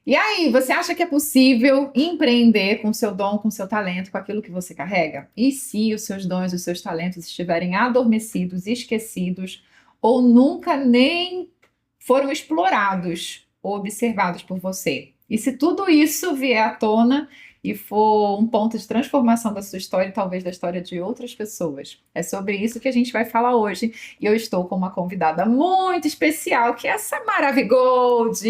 E aí, você acha que é possível empreender com seu dom, com seu talento, com aquilo que você carrega? E se os seus dons, os seus talentos estiverem adormecidos, esquecidos, ou nunca nem foram explorados ou observados por você? E se tudo isso vier à tona e for um ponto de transformação da sua história e talvez da história de outras pessoas? É sobre isso que a gente vai falar hoje. E eu estou com uma convidada muito especial, que é essa Maravigold!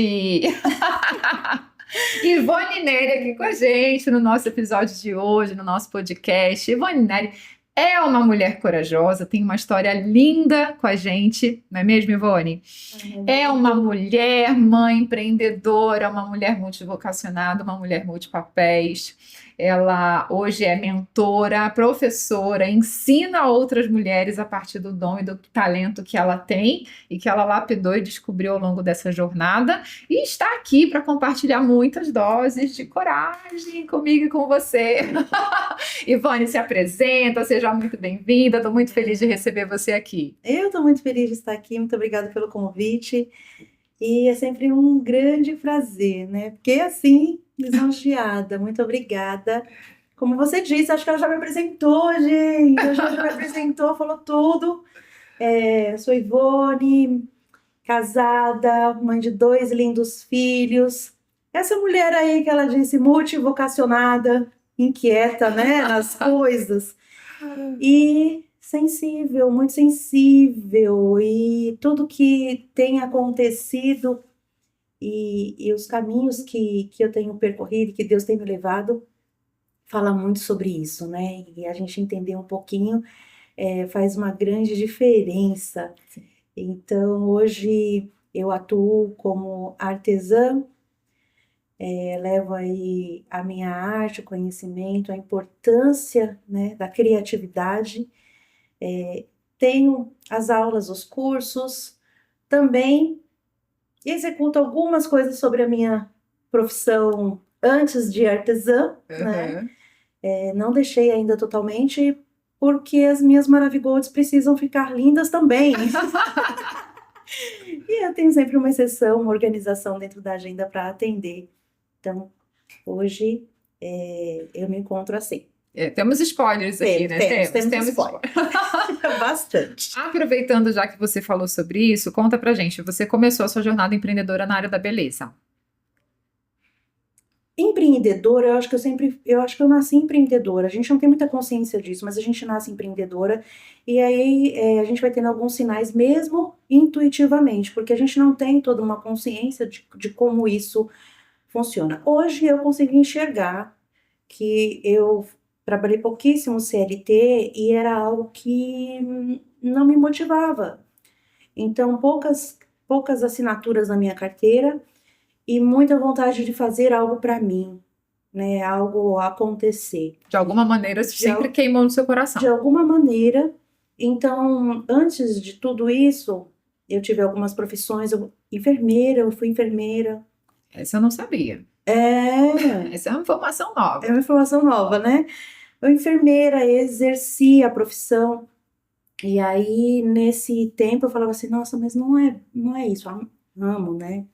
Ivone Neri aqui com a gente no nosso episódio de hoje, no nosso podcast. Ivone Neri é uma mulher corajosa, tem uma história linda com a gente, não é mesmo, Ivone? É uma mulher, mãe empreendedora, uma mulher multivocacionada, uma mulher multipapéis. Ela hoje é mentora, professora, ensina outras mulheres a partir do dom e do talento que ela tem e que ela lapidou e descobriu ao longo dessa jornada. E está aqui para compartilhar muitas doses de coragem comigo e com você. Ivone, se apresenta, seja muito bem-vinda. Estou muito feliz de receber você aqui. Eu estou muito feliz de estar aqui, muito obrigada pelo convite. E é sempre um grande prazer, né? Porque assim, lisonjeada, muito obrigada. Como você disse, acho que ela já me apresentou, gente. Ela já me apresentou, falou tudo. Eu sou Ivone, casada, mãe de 2 lindos filhos. Essa mulher aí que ela disse, multivocacionada, inquieta, né, nas coisas. E sensível, muito sensível, e tudo que tem acontecido e os caminhos que eu tenho percorrido, que Deus tem me levado, fala muito sobre isso, né? E a gente entender um pouquinho faz uma grande diferença. Então, hoje eu atuo como artesã, levo aí a minha arte, o conhecimento, a importância, né, da criatividade. Tenho as aulas, os cursos, também executo algumas coisas sobre a minha profissão antes de artesã, né? Uhum. Não deixei ainda totalmente, porque as minhas Maravigolds precisam ficar lindas também. E eu tenho sempre uma exceção, uma organização dentro da agenda para atender. Então, hoje eu me encontro assim. Temos spoilers aqui, né? Temos Spoilers. spoiler. Bastante. Aproveitando já que você falou sobre isso, conta pra gente. Você começou a sua jornada empreendedora na área da beleza. Empreendedora, eu acho que eu nasci empreendedora. A gente não tem muita consciência disso, mas a gente nasce empreendedora e aí a gente vai tendo alguns sinais mesmo intuitivamente, porque a gente não tem toda uma consciência de como isso funciona. Hoje eu consegui enxergar que eu trabalhei pouquíssimo CLT e era algo que não me motivava. Então, poucas assinaturas na minha carteira e muita vontade de fazer algo para mim, né? Algo acontecer. De alguma maneira, isso sempre queimou no seu coração. De alguma maneira. Então, antes de tudo isso, eu tive algumas profissões. Eu fui enfermeira. Essa eu não sabia. Essa é uma informação nova. É uma informação nova, né? Eu enfermeira, exerci a profissão. E aí, nesse tempo, eu falava assim, nossa, mas não é isso. Amo, né?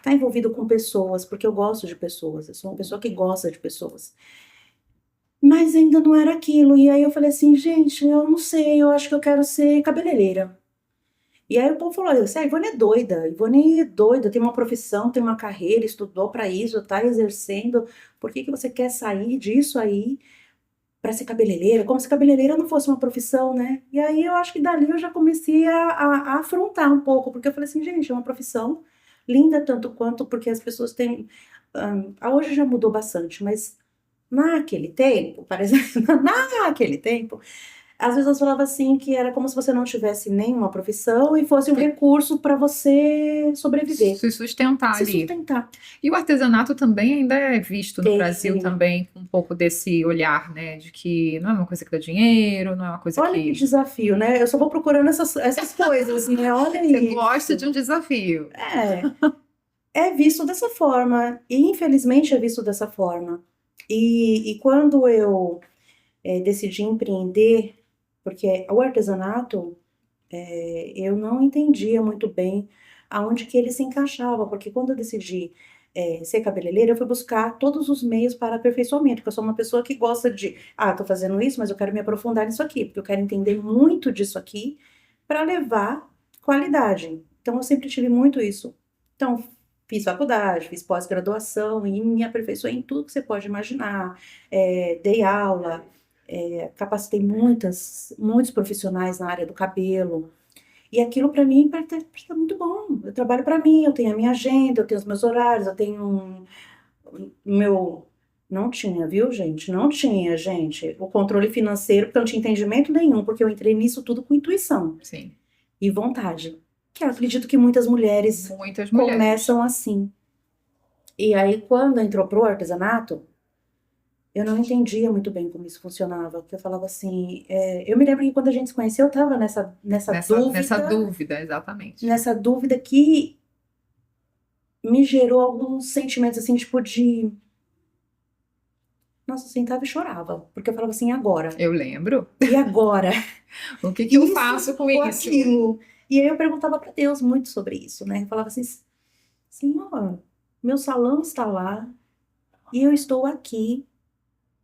Tá envolvido com pessoas, porque eu gosto de pessoas. Eu sou uma pessoa que gosta de pessoas. Mas ainda não era aquilo. E aí eu falei assim, gente, eu não sei, eu acho que eu quero ser cabeleireira. E aí o povo falou, a Ivone é doida, Ivone é doida, tem uma profissão, tem uma carreira, estudou para isso, tá exercendo. Por que que você quer sair disso aí para ser cabeleireira? Como se cabeleireira não fosse uma profissão, né? E aí eu acho que dali eu já comecei a afrontar um pouco, porque eu falei assim, gente, é uma profissão linda tanto quanto, porque as pessoas têm... hoje já mudou bastante, mas naquele tempo, por exemplo, naquele tempo, às vezes eu falava assim que era como se você não tivesse nenhuma profissão e fosse um recurso para você sobreviver. Se sustentar Se ali. sustentar. E o artesanato também ainda é visto no Tem. Brasil também com um pouco desse olhar, né? De que não é uma coisa que dá dinheiro, não é uma coisa Olha que que... desafio, né? Eu só vou procurando essas coisas, né? Olha Você isso. gosta de um desafio. É visto dessa forma. E infelizmente é visto dessa forma. E quando eu decidi empreender, porque o artesanato, eu não entendia muito bem aonde que ele se encaixava, porque quando eu decidi ser cabeleireira, eu fui buscar todos os meios para aperfeiçoamento, porque eu sou uma pessoa que gosta de, tô fazendo isso, mas eu quero me aprofundar nisso aqui, porque eu quero entender muito disso aqui para levar qualidade. Então, eu sempre tive muito isso. Então, fiz faculdade, fiz pós-graduação e me aperfeiçoei em tudo que você pode imaginar. Dei aula, capacitei muitos profissionais na área do cabelo. E aquilo para mim tá muito bom. Eu trabalho para mim, eu tenho a minha agenda, eu tenho os meus horários, eu tenho meu. Não tinha, viu, gente? Não tinha, gente, o controle financeiro, porque eu não tinha entendimento nenhum, porque eu entrei nisso tudo com intuição Sim. e vontade. Que eu acredito que muitas mulheres Muitas mulheres. começam assim. E aí, quando entrou pro artesanato, eu não entendia muito bem como isso funcionava, porque eu falava assim, eu me lembro que quando a gente se conheceu, eu tava nessa Nessa dúvida, exatamente. nessa dúvida que me gerou alguns sentimentos assim, tipo de. Nossa, eu sentava e chorava, porque eu falava assim, e agora? Eu lembro. E agora? O que eu Isso faço com ou isso? aquilo? E aí eu perguntava para Deus muito sobre isso, né? Eu falava assim, Senhor, meu salão está lá e eu estou aqui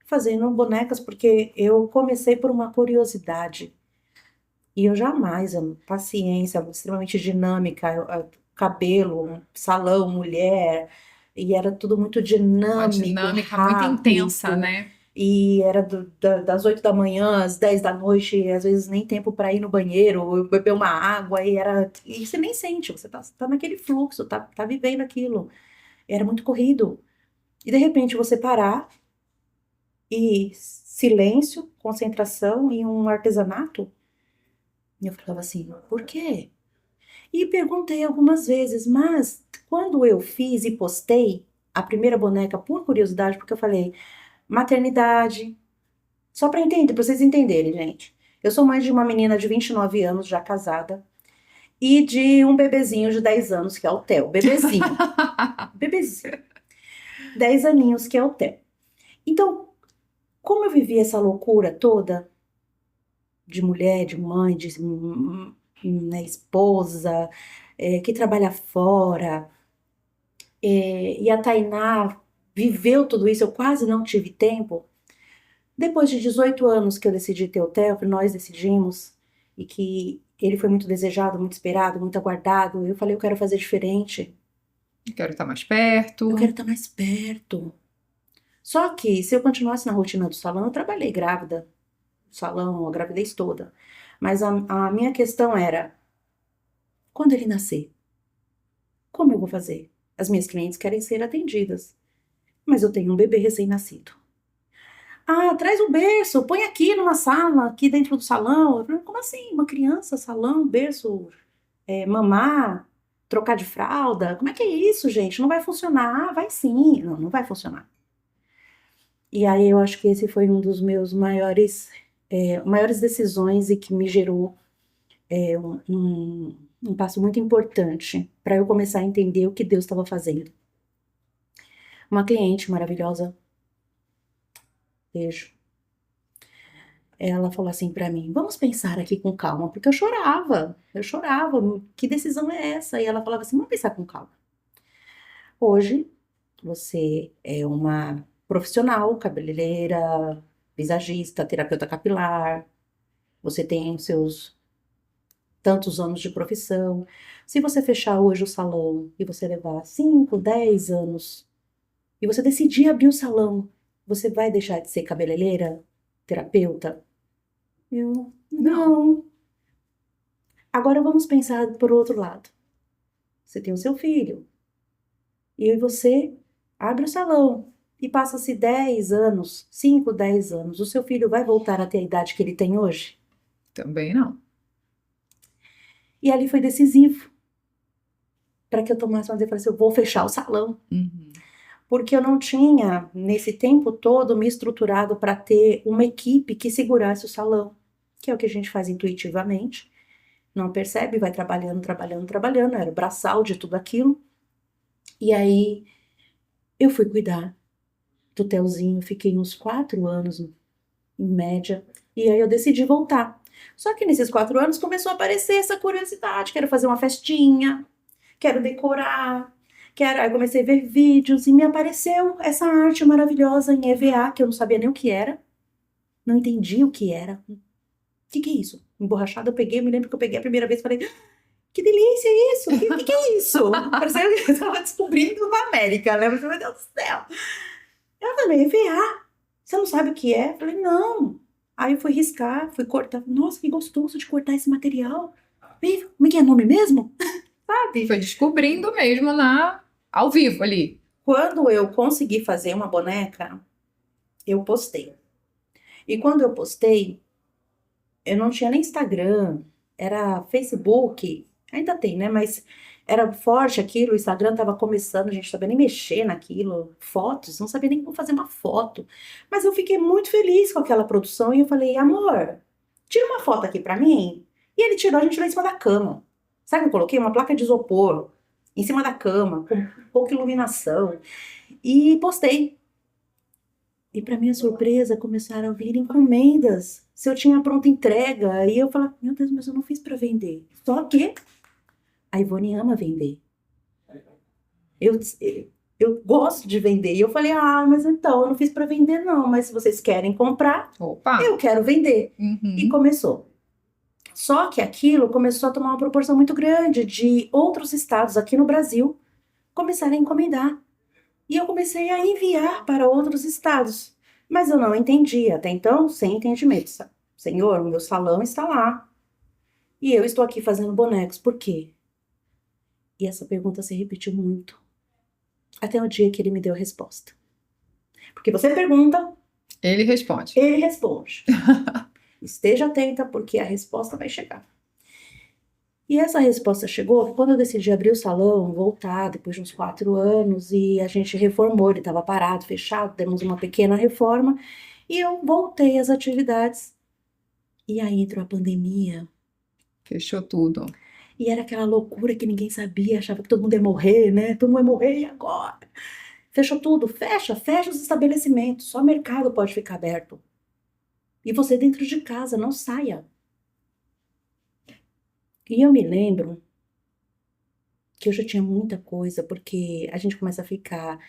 fazendo bonecas porque eu comecei por uma curiosidade. E eu jamais, paciência, extremamente dinâmica, cabelo, salão, mulher, e era tudo muito Uma dinâmico, dinâmica muito intensa, rápido, né? e era das 8 da manhã às 10 da noite, e às vezes nem tempo para ir no banheiro, ou beber uma água, e você nem sente, você tá naquele fluxo, tá vivendo aquilo. Era muito corrido. E de repente você parar e silêncio, concentração e um artesanato. E eu falava assim, por quê? E perguntei algumas vezes, mas quando eu fiz e postei a primeira boneca por curiosidade, porque eu falei, maternidade, só para entender, para vocês entenderem, gente. Eu sou mãe de uma menina de 29 anos, já casada, e de um bebezinho de 10 anos, que é o Theo. Bebezinho. Bebezinho. 10 aninhos, que é o Theo. Então, como eu vivi essa loucura toda de mulher, de mãe, de né, esposa, que trabalha fora, e a Tainá viveu tudo isso, eu quase não tive tempo. Depois de 18 anos que eu decidi ter o Theo, que nós decidimos, e que ele foi muito desejado, muito esperado, muito aguardado, eu falei, eu quero fazer diferente, Eu quero estar mais perto. eu quero estar mais perto. Só que, se eu continuasse na rotina do salão, eu trabalhei grávida, no salão, a gravidez toda. Mas a minha questão era, quando ele nascer, como eu vou fazer? As minhas clientes querem ser atendidas, mas eu tenho um bebê recém-nascido. Traz o berço, põe aqui numa sala, aqui dentro do salão. Eu falei, como assim? Uma criança, salão, berço, mamar, trocar de fralda? Como é que é isso, gente? Não vai funcionar. Vai sim. Não, não vai funcionar. E aí eu acho que esse foi um dos meus maiores decisões e que me gerou um passo muito importante para eu começar a entender o que Deus estava fazendo. Uma cliente maravilhosa, beijo. Ela falou assim pra mim, vamos pensar aqui com calma, porque eu chorava, que decisão é essa? E ela falava assim, vamos pensar com calma. Hoje, você é uma profissional, cabeleireira, visagista, terapeuta capilar, você tem os seus tantos anos de profissão. Se você fechar hoje o salão e você levar 5, 10 anos, e você decidir abrir o salão, você vai deixar de ser cabeleireira, terapeuta? Eu, não. Agora vamos pensar por outro lado. Você tem o seu filho. E você abre o salão. E passa-se 10 anos, 5, 10 anos. O seu filho vai voltar a ter a idade que ele tem hoje? Também não. E ali foi decisivo. Para que eu tomasse uma decisão. Eu falei assim, eu vou fechar o salão. Uhum. Porque eu não tinha, nesse tempo todo, me estruturado para ter uma equipe que segurasse o salão. Que é o que a gente faz intuitivamente. Não percebe, vai trabalhando, trabalhando, trabalhando. Era o braçal de tudo aquilo. E aí, eu fui cuidar do Telzinho. Fiquei uns 4 anos, em média. E aí, eu decidi voltar. Só que nesses 4 anos, começou a aparecer essa curiosidade. Quero fazer uma festinha. Quero decorar. Aí comecei a ver vídeos e me apareceu essa arte maravilhosa em EVA, que eu não sabia nem o que era. Não entendi o que era. O que é isso? Emborrachada, eu peguei, eu me lembro que eu peguei a primeira vez e falei, que delícia isso! O que é isso? Parecia que eu estava descobrindo uma América, né? Eu falei, meu Deus do céu! Eu falei, EVA, você não sabe o que é? Eu falei, não. Aí eu fui riscar, fui cortar. Nossa, que gostoso de cortar esse material. Como é que é o nome mesmo? Sabe? Foi descobrindo mesmo ao vivo ali. Quando eu consegui fazer uma boneca, eu postei. E quando eu postei, eu não tinha nem Instagram, era Facebook, ainda tem, né? Mas era forte aquilo, o Instagram tava começando, a gente sabia nem mexer naquilo, fotos, não sabia nem como fazer uma foto. Mas eu fiquei muito feliz com aquela produção e eu falei, amor, tira uma foto aqui pra mim. E ele tirou, a gente lá em cima da cama. Sabe o que eu coloquei? Uma placa de isopor em cima da cama, com pouca iluminação. E postei. E para minha surpresa, começaram a vir encomendas. Se eu tinha pronta entrega, aí eu falava, meu Deus, mas eu não fiz para vender. Só que a Ivone ama vender. Eu, eu gosto de vender. E eu falei, mas então, eu não fiz para vender não, mas se vocês querem comprar, Opa! eu quero vender. E Uhum. começou. Só que aquilo começou a tomar uma proporção muito grande de outros estados aqui no Brasil começarem a encomendar. E eu comecei a enviar para outros estados. Mas eu não entendia até então, sem entendimento. Senhor, o meu salão está lá. E eu estou aqui fazendo bonecos. Por quê? E essa pergunta se repetiu muito. Até o dia que ele me deu a resposta. Porque você pergunta, Ele responde. ele responde. Esteja atenta, porque a resposta vai chegar. E essa resposta chegou quando eu decidi abrir o salão, voltar depois de uns 4 anos, e a gente reformou, ele estava parado, fechado, demos uma pequena reforma, e eu voltei às atividades. E aí entrou a pandemia, Fechou tudo. e era aquela loucura que ninguém sabia, achava que todo mundo ia morrer, né? Todo mundo ia morrer, e agora? Fechou tudo, fecha os estabelecimentos, só o mercado pode ficar aberto. E você dentro de casa, não saia. E eu me lembro que eu já tinha muita coisa, porque a gente começa a ficar,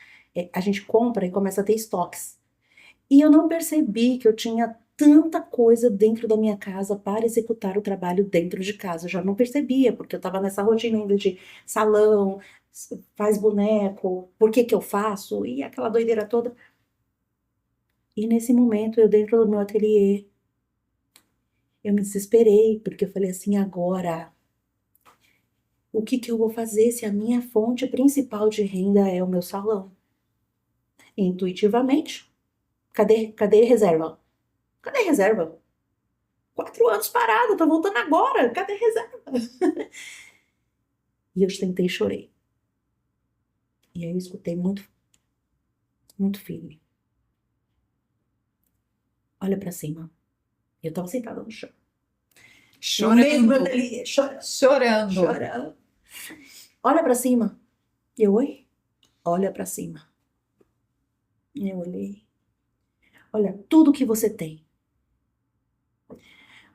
a gente compra e começa a ter estoques. E eu não percebi que eu tinha tanta coisa dentro da minha casa para executar o trabalho dentro de casa. Eu já não percebia, porque eu estava nessa rotina ainda de salão, faz boneco, por que que eu faço? E aquela doideira toda. E nesse momento, eu dentro do meu ateliê, eu me desesperei, porque eu falei assim, agora, o que que eu vou fazer se a minha fonte principal de renda é o meu salão? Intuitivamente, cadê reserva? Cadê reserva? 4 anos parada, tô voltando agora, cadê reserva? E eu sentei e chorei. E aí eu escutei muito, muito firme. Olha pra cima. Eu tava sentada no chão. No meio do meu Chorando. ateliê, chorando, Chorando. chorando. Olha pra cima. Eu, oi? Olha pra cima. Eu olhei. Olha, tudo que você tem.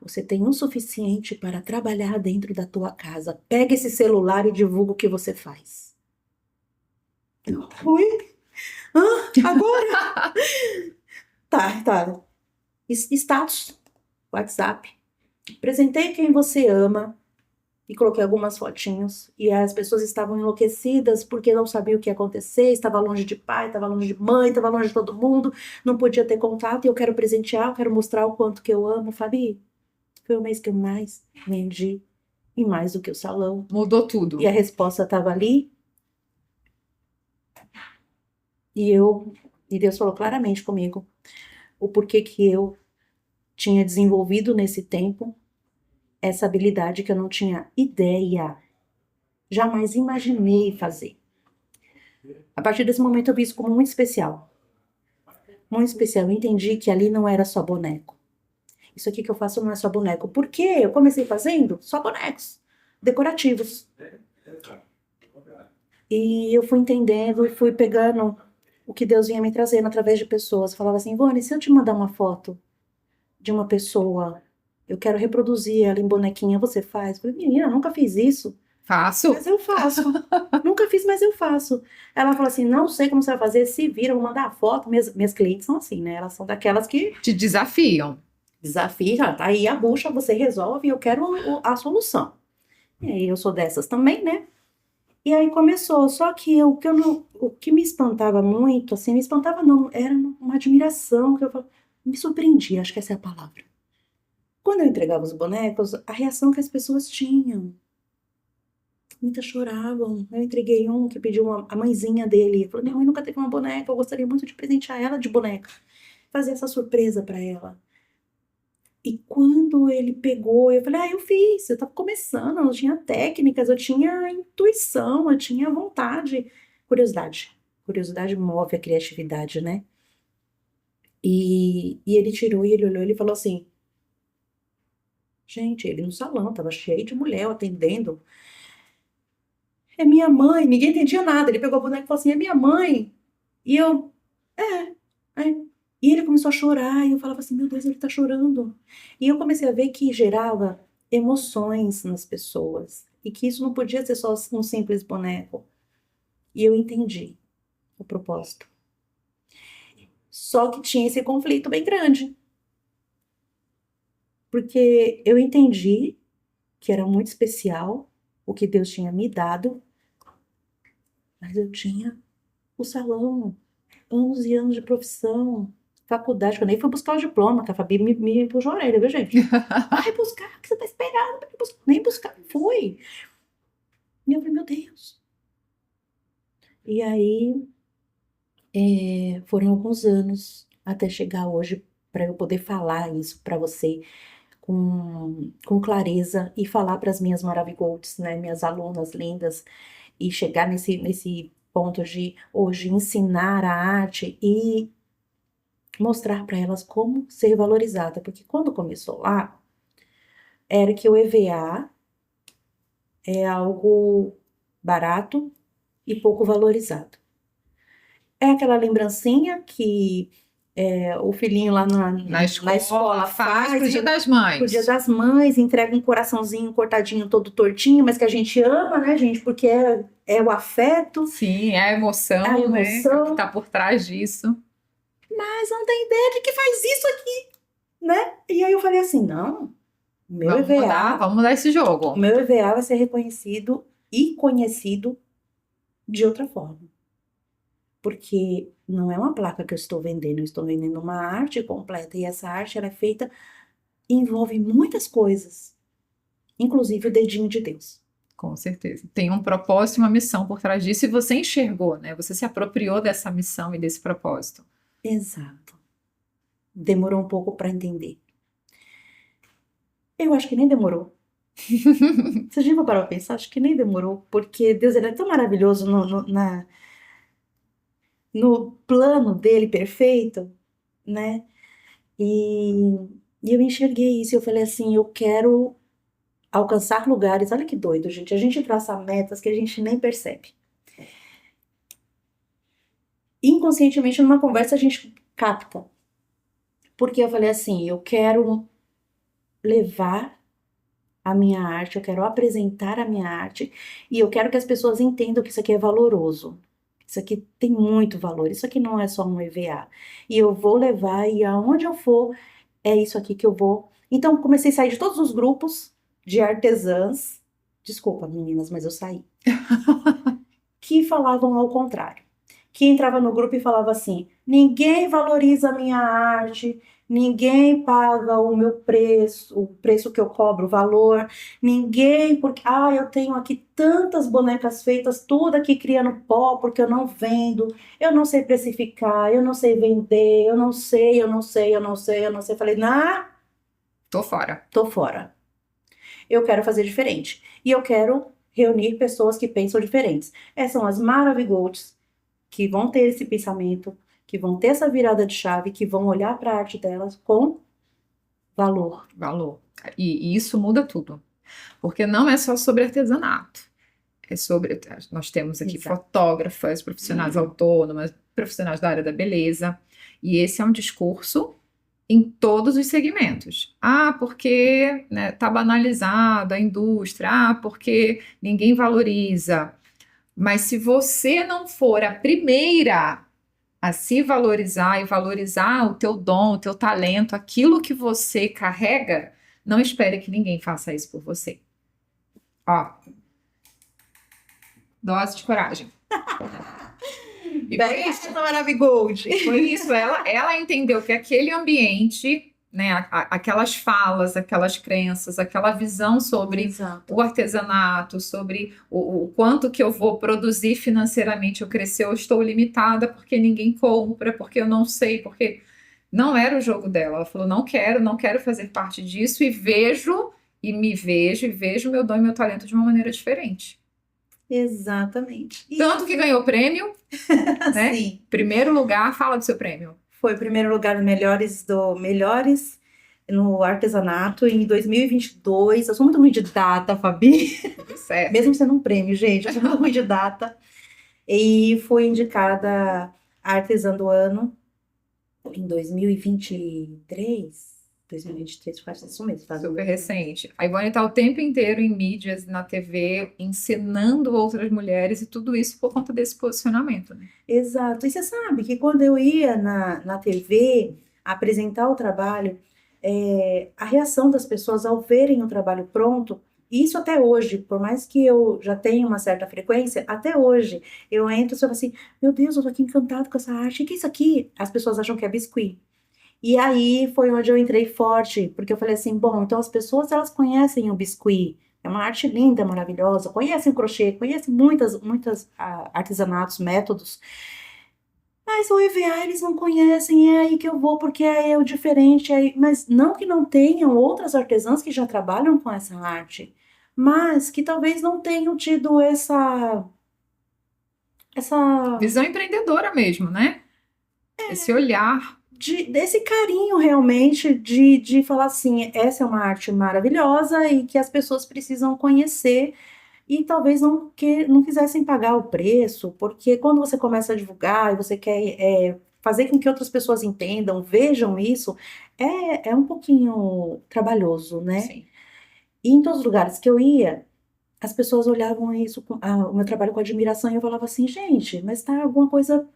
Você tem o suficiente para trabalhar dentro da tua casa. Pega esse celular e divulga o que você faz. Oi? Agora? Tá. Status, WhatsApp. Apresentei quem você ama e coloquei algumas fotinhos. E as pessoas estavam enlouquecidas porque não sabiam o que ia acontecer. Estava longe de pai, estava longe de mãe, estava longe de todo mundo. Não podia ter contato. E eu quero presentear, eu quero mostrar o quanto que eu amo. Fabi, foi o mês que eu mais vendi. E mais do que o salão. Mudou tudo. E a resposta estava ali. E Deus falou claramente comigo o porquê que eu tinha desenvolvido nesse tempo essa habilidade que eu não tinha ideia, jamais imaginei fazer. A partir desse momento eu vi isso como muito especial. Muito especial. Eu entendi que ali não era só boneco. Isso aqui que eu faço não é só boneco. Por quê? Eu comecei fazendo só bonecos decorativos. E eu fui entendendo e fui pegando o que Deus vinha me trazendo através de pessoas. Falava assim, Ivone, se eu te mandar uma foto de uma pessoa, eu quero reproduzir ela em bonequinha, você faz? Eu falei, menina, eu nunca fiz isso. Faço. Mas eu faço. Nunca fiz, mas eu faço. Ela falou assim: não sei como você vai fazer, se vira, eu vou mandar a foto. Minhas clientes são assim, né? Elas são daquelas que Te desafiam. desafiam, tá aí a bucha, você resolve, eu quero a solução. E aí eu sou dessas também, né? E aí começou, só que o que me espantava muito, assim, me espantava não, era uma admiração, que eu falava, me surpreendia, acho que essa é a palavra. Quando eu entregava os bonecos, a reação que as pessoas tinham, muitas choravam. Eu entreguei um que pediu a mãezinha dele, falou, minha mãe nunca teve uma boneca, eu gostaria muito de presentear ela de boneca, fazer essa surpresa pra ela. E quando ele pegou, eu falei, eu fiz, eu tava começando, eu não tinha técnicas, eu tinha intuição, eu tinha vontade, curiosidade. Curiosidade move a criatividade, né? E ele tirou e ele olhou, ele falou assim, gente, ele no salão, tava cheio de mulher atendendo. É minha mãe, ninguém entendia nada. Ele pegou o boneco e falou assim, é minha mãe. E eu, é. Aí, e ele começou a chorar, e eu falava assim, meu Deus, ele tá chorando. E eu comecei a ver que gerava emoções nas pessoas. E que isso não podia ser só um simples boneco. E eu entendi o propósito. Só que tinha esse conflito bem grande. Porque eu entendi que era muito especial o que Deus tinha me dado, mas eu tinha o salão, anos e anos de profissão, faculdade, que eu nem fui buscar o diploma, que a Fabi me puxou a orelha, viu, gente? Vai buscar, o que você tá esperando? Nem buscar. Fui. E eu falei, meu Deus. E aí, foram alguns anos até chegar hoje para eu poder falar isso para você com clareza e falar para as minhas Maravigolds, né, minhas alunas lindas, e chegar nesse ponto de hoje ensinar a arte e mostrar para elas como ser valorizada, porque quando começou lá, era que o EVA é algo barato e pouco valorizado. É aquela lembrancinha que o filhinho lá Na escola faz pro Dia das pro Dia Mães. das Mães, entrega um coraçãozinho cortadinho todo tortinho, mas que a gente ama, né, gente? Porque é o afeto, Sim, é a a emoção, né? Que emoção, tá por trás disso. mas não tem ideia de que faz isso aqui, né? E aí eu falei assim, não, meu Vamos mudar esse o jogo. meu EVA vai ser reconhecido e conhecido de outra forma. Porque não é uma placa que eu estou vendendo uma arte completa. E essa arte, ela é feita, envolve muitas coisas, inclusive o dedinho de Deus. Com certeza. Tem um propósito e uma missão por trás disso, e você enxergou, né? Você se apropriou dessa missão e desse propósito. Exato. Demorou um pouco para entender. Eu acho que nem demorou. Se a gente for parar pra pensar, acho que nem demorou, porque Deus ele é tão maravilhoso no plano dele perfeito, né? E, e eu enxerguei isso, eu falei assim, eu quero alcançar lugares. Olha que doido, gente. A gente traça metas que a gente nem percebe. Inconscientemente, numa conversa, a gente capta. Porque eu falei assim, eu quero levar a minha arte, eu quero apresentar a minha arte e eu quero que as pessoas entendam que isso aqui é valoroso. Isso aqui tem muito valor, isso aqui não é só um EVA. E eu vou levar e aonde eu for, é isso aqui que eu vou. Então, comecei a sair de todos os grupos de artesãs. Desculpa, meninas, mas eu saí. Que falavam ao contrário. Que entrava no grupo e falava assim: ninguém valoriza a minha arte, ninguém paga o meu preço, o preço que eu cobro, o valor, ninguém, porque, eu tenho aqui tantas bonecas feitas, tudo aqui criando pó, porque eu não vendo, eu não sei precificar, eu não sei vender, eu não sei, eu não sei, eu não sei, eu não sei. Falei, Tô fora. tô fora. Eu quero fazer diferente. E eu quero reunir pessoas que pensam diferentes. Essas são as Maravigolds, que vão ter esse pensamento, que vão ter essa virada de chave, que vão olhar para a arte delas com valor. Valor. E isso muda tudo. Porque não é só sobre artesanato. É sobre. Nós temos aqui Exato. fotógrafas, profissionais autônomas, profissionais da área da beleza. E esse é um discurso em todos os segmentos. Ah, porque né, tá banalizado a indústria. Ah, porque ninguém valoriza. Mas se você não for a primeira a se valorizar e valorizar o teu dom, o teu talento, aquilo que você carrega, não espere que ninguém faça isso por você. Ó, dose de coragem. E foi isso. Besta Maravigold. Foi isso. Ela entendeu que aquele ambiente, né, aquelas falas, aquelas crenças, aquela visão sobre Exato. o artesanato, sobre o quanto que eu vou produzir financeiramente, eu crescer, eu estou limitada porque ninguém compra, porque eu não sei, porque não era o jogo dela. Ela falou, não quero fazer parte disso e vejo meu dom e meu talento de uma maneira diferente. Exatamente. E Tanto que ganhou prêmio, né? assim, Primeiro lugar, fala do seu prêmio. foi o primeiro lugar no Melhores no artesanato em 2022. Eu sou muito ruim de data, Fabi. Certo. Mesmo sendo um prêmio, gente, eu sou muito ruim de data. E fui indicada a artesã do ano em 2023, quase isso mesmo, tá? Super recente. A Ivone está o tempo inteiro em mídias, na TV, ensinando outras mulheres e tudo isso por conta desse posicionamento, né? Exato. E você sabe que quando eu ia na TV apresentar o trabalho, a reação das pessoas ao verem o trabalho pronto, isso até hoje, por mais que eu já tenha uma certa frequência, até hoje eu entro e falo assim: Meu Deus, eu tô aqui encantado com essa arte. O que é isso aqui? As pessoas acham que é biscuit. E aí foi onde eu entrei forte, porque eu falei assim: bom, então as pessoas elas conhecem o biscuit. É uma arte linda, maravilhosa, conhecem o crochê, conhecem muitas artesanatos, métodos. Mas o EVA eles não conhecem, é aí que eu vou, porque é o diferente. Mas não que não tenham outras artesãs que já trabalham com essa arte, mas que talvez não tenham tido essa Visão empreendedora mesmo, né? Esse olhar. desse carinho realmente de falar assim, essa é uma arte maravilhosa e que as pessoas precisam conhecer e talvez não quisessem pagar o preço, porque quando você começa a divulgar e você quer fazer com que outras pessoas entendam, vejam isso, é um pouquinho trabalhoso, né? Sim. E em todos os lugares que eu ia, as pessoas olhavam isso, o meu trabalho com admiração, e eu falava assim, gente, mas tá alguma coisa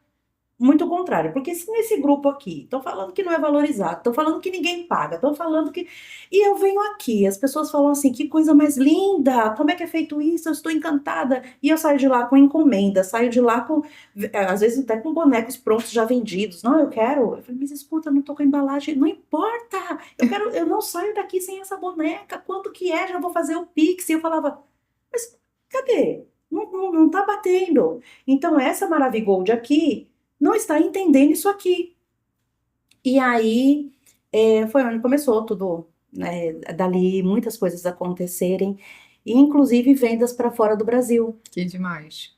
muito contrário, porque se nesse grupo aqui estão falando que não é valorizado, estão falando que ninguém paga, estão falando que. E eu venho aqui, as pessoas falam assim: que coisa mais linda, como é que é feito isso? Eu estou encantada. E eu saio de lá com encomenda, saio de lá com, às vezes até com bonecos prontos já vendidos. Não, eu quero. Eu falei, mas escuta, eu não tô com embalagem, não importa, eu não saio daqui sem essa boneca, quanto que é? Já vou fazer o Pix. E eu falava, mas cadê? Não tá batendo. Então, essa Maravigold aqui não está entendendo isso aqui. E aí foi onde começou tudo, né, dali muitas coisas acontecerem, e inclusive vendas para fora do Brasil. Que demais.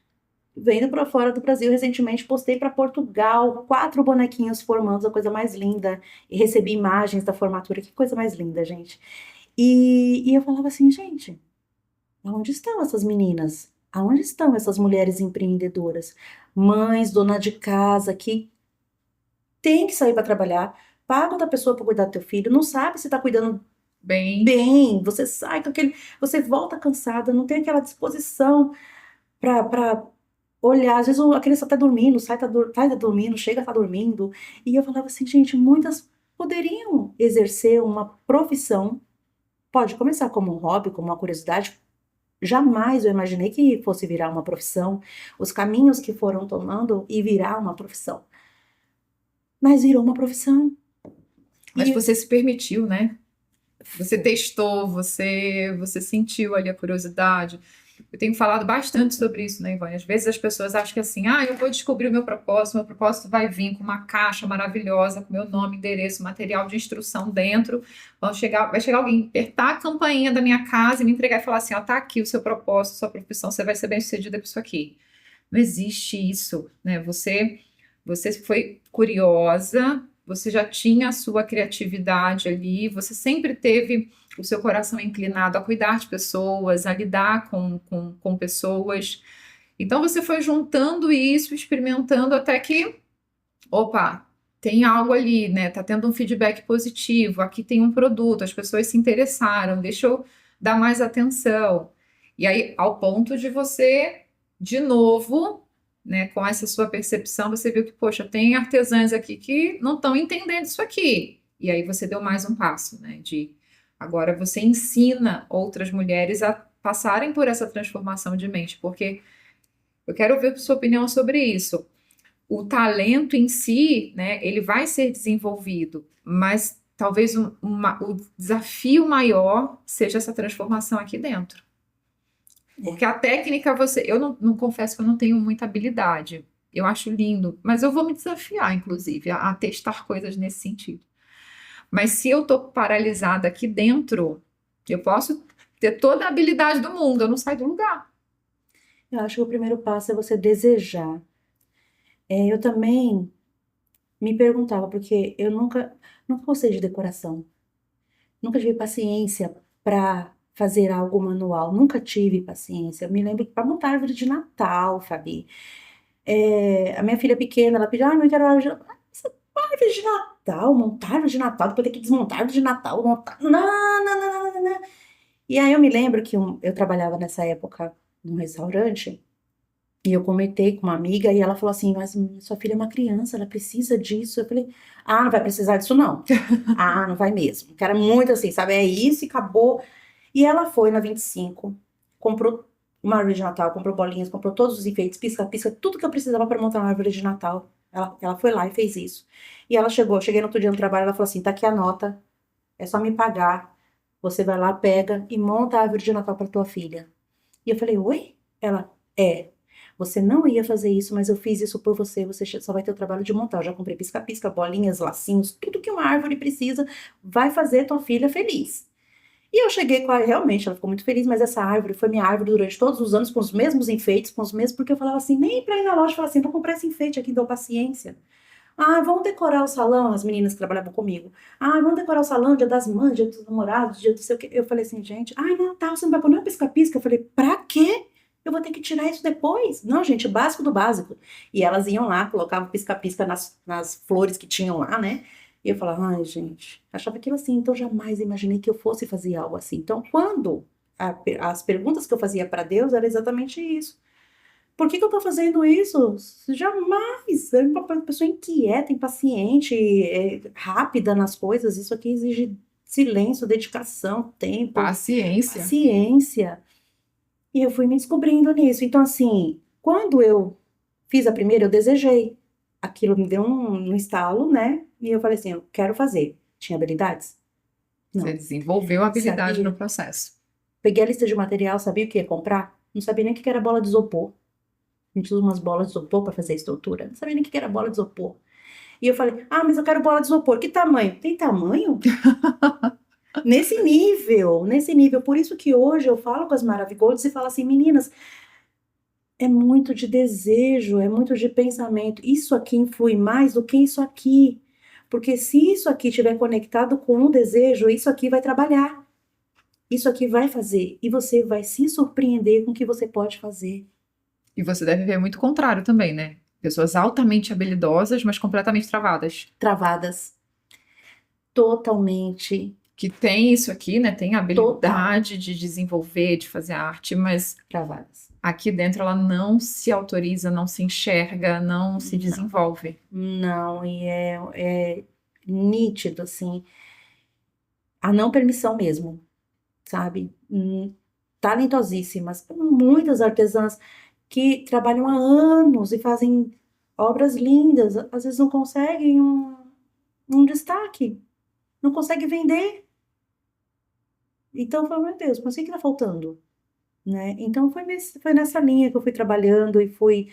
Vendo para fora do Brasil, recentemente postei para Portugal, 4 bonequinhos formando, a coisa mais linda, e recebi imagens da formatura, que coisa mais linda, gente. E eu falava assim, gente, onde estão essas meninas? Aonde estão essas mulheres empreendedoras? Mães, dona de casa, que tem que sair para trabalhar, paga outra pessoa para cuidar do teu filho, não sabe se tá cuidando Bem, bem, você sai com aquele, você volta cansada, não tem aquela disposição para olhar, às vezes a criança tá dormindo, tá dormindo, chega tá dormindo, e eu falava assim, gente, muitas poderiam exercer uma profissão, pode começar como um hobby, como uma curiosidade, jamais eu imaginei que fosse virar uma profissão, os caminhos que foram tomando e virar uma profissão. Mas virou uma profissão. mas E você se permitiu, né? Você testou, você sentiu ali a curiosidade. Eu tenho falado bastante sobre isso, né, Ivone? Às vezes as pessoas acham que assim, eu vou descobrir o meu propósito vai vir com uma caixa maravilhosa, com meu nome, endereço, material de instrução dentro. Vai chegar alguém, apertar a campainha da minha casa e me entregar e falar assim, ó, tá aqui o seu propósito, sua profissão, você vai ser bem-sucedida com isso aqui. Não existe isso, né? Você foi curiosa, você já tinha a sua criatividade ali, você sempre teve o seu coração inclinado a cuidar de pessoas, a lidar com pessoas. Então você foi juntando isso, experimentando até que, opa, tem algo ali, né? Tá tendo um feedback positivo, aqui tem um produto, as pessoas se interessaram, deixa eu dar mais atenção. E aí, ao ponto de você, de novo, né, com essa sua percepção, você viu que, poxa, tem artesãs aqui que não estão entendendo isso aqui. E aí você deu mais um passo, né? De agora você ensina outras mulheres a passarem por essa transformação de mente, porque eu quero ver a sua opinião sobre isso. O talento em si, né, ele vai ser desenvolvido, mas talvez o desafio maior seja essa transformação aqui dentro. Porque a técnica eu não confesso que eu não tenho muita habilidade. Eu acho lindo, mas eu vou me desafiar, inclusive, a testar coisas nesse sentido. Mas se eu estou paralisada aqui dentro, eu posso ter toda a habilidade do mundo, eu não saio do lugar. Eu acho que o primeiro passo é você desejar. Eu também me perguntava, porque eu nunca gostei de decoração. Nunca tive paciência para fazer algo manual. Nunca tive paciência. Eu me lembro para montar árvore de Natal, Fabi. A minha filha pequena, ela pediu, não quero árvore de Natal. Essa árvore de Natal, montar árvore de Natal, depois ter que desmontar árvore de Natal, montar. Não, não, não, não, não, não. E aí eu me lembro que eu trabalhava nessa época num restaurante. E eu comentei com uma amiga e ela falou assim, mas sua filha é uma criança, ela precisa disso. Eu falei, não vai precisar disso não. Não vai mesmo. Que era muito assim, sabe? É isso e acabou. E ela foi na 25, comprou uma árvore de Natal, comprou bolinhas, comprou todos os enfeites, pisca-pisca, tudo que eu precisava para montar uma árvore de Natal. Ela foi lá e fez isso. E ela chegou, eu cheguei no outro dia no trabalho, ela falou assim, tá aqui a nota, é só me pagar. Você vai lá, pega e monta a árvore de Natal para tua filha. E eu falei, oi? Ela, você não ia fazer isso, mas eu fiz isso por você. Você só vai ter o trabalho de montar. Eu já comprei pisca-pisca, bolinhas, lacinhos, tudo que uma árvore precisa. Vai fazer tua filha feliz. E eu cheguei com ela, realmente, ela ficou muito feliz, mas essa árvore foi minha árvore durante todos os anos, com os mesmos enfeites, com os mesmos, porque eu falava assim, nem pra ir na loja, eu falava assim, vou comprar esse enfeite aqui, dou paciência. Vamos decorar o salão, as meninas que trabalhavam comigo. Vamos decorar o salão, dia das mães, dia dos namorados, dia do sei o quê. Eu falei assim, gente, Natal, você não vai pôr nem pisca-pisca? Eu falei, pra quê? Eu vou ter que tirar isso depois. Não, gente, básico do básico. E elas iam lá, colocavam pisca-pisca nas flores que tinham lá, né? E eu falava, gente, achava aquilo assim, então jamais imaginei que eu fosse fazer algo assim. Então, quando as perguntas que eu fazia para Deus era exatamente isso. Por que eu tô fazendo isso? Jamais. Eu uma pessoa inquieta, impaciente, rápida nas coisas. Isso aqui exige silêncio, dedicação, tempo, Paciência. paciência. E eu fui me descobrindo nisso. Então, assim, quando eu fiz a primeira, eu desejei. Aquilo me deu um estalo, né? E eu falei assim, eu quero fazer. Tinha habilidades? Não. Você desenvolveu a habilidade Sabia. no processo. Peguei a lista de material, sabia o que ia comprar? Não sabia nem o que era bola de isopor. A gente usa umas bolas de isopor para fazer a estrutura. Não sabia nem o que era bola de isopor. E eu falei, mas eu quero bola de isopor. Que tamanho? Tem tamanho? Nesse nível, nesse nível. Por isso que hoje eu falo com as Maravigolds e falo assim, meninas, é muito de desejo, é muito de pensamento. Isso aqui influi mais do que isso aqui. Porque se isso aqui estiver conectado com um desejo, isso aqui vai trabalhar. Isso aqui vai fazer. E você vai se surpreender com o que você pode fazer. E você deve ver muito contrário também, né? Pessoas altamente habilidosas, mas completamente travadas. Travadas. Totalmente. Que tem isso aqui, né? Tem a habilidade de desenvolver, de fazer arte, mas Travadas. aqui dentro ela não se autoriza, não se enxerga, não se desenvolve. Não, e é nítido, assim, a não permissão mesmo, sabe? Talentosíssimas, muitas artesãs que trabalham há anos e fazem obras lindas, às vezes não conseguem um destaque, não conseguem vender. Então, eu falo, meu Deus, mas o que está faltando? Né? Então, foi nessa linha que eu fui trabalhando e fui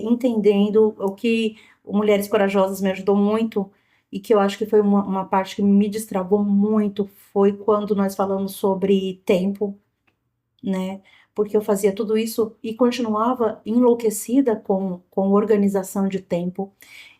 entendendo o que o Mulheres Corajosas me ajudou muito e que eu acho que foi uma parte que me destravou muito, foi quando nós falamos sobre tempo, né? porque eu fazia tudo isso e continuava enlouquecida com organização de tempo.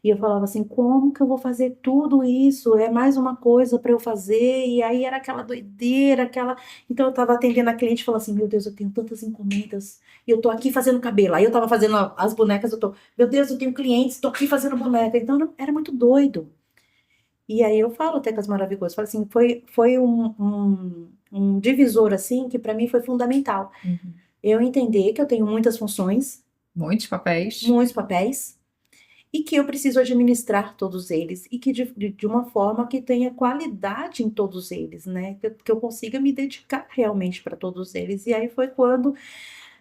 E eu falava assim, como que eu vou fazer tudo isso? É mais uma coisa para eu fazer. E aí era aquela doideira, aquela. Então eu estava atendendo a cliente e falando assim, meu Deus, eu tenho tantas encomendas. E eu tô aqui fazendo cabelo. Aí eu estava fazendo as bonecas, meu Deus, eu tenho clientes, tô aqui fazendo boneca. Então era muito doido. E aí eu falo até com as maravilhosas, falo assim, foi um divisor assim que para mim foi fundamental. Uhum. Eu entender que eu tenho muitas funções, Muitos papéis. muitos papéis, e que eu preciso administrar todos eles, e que de uma forma que tenha qualidade em todos eles, né? Que eu consiga me dedicar realmente para todos eles. E aí foi quando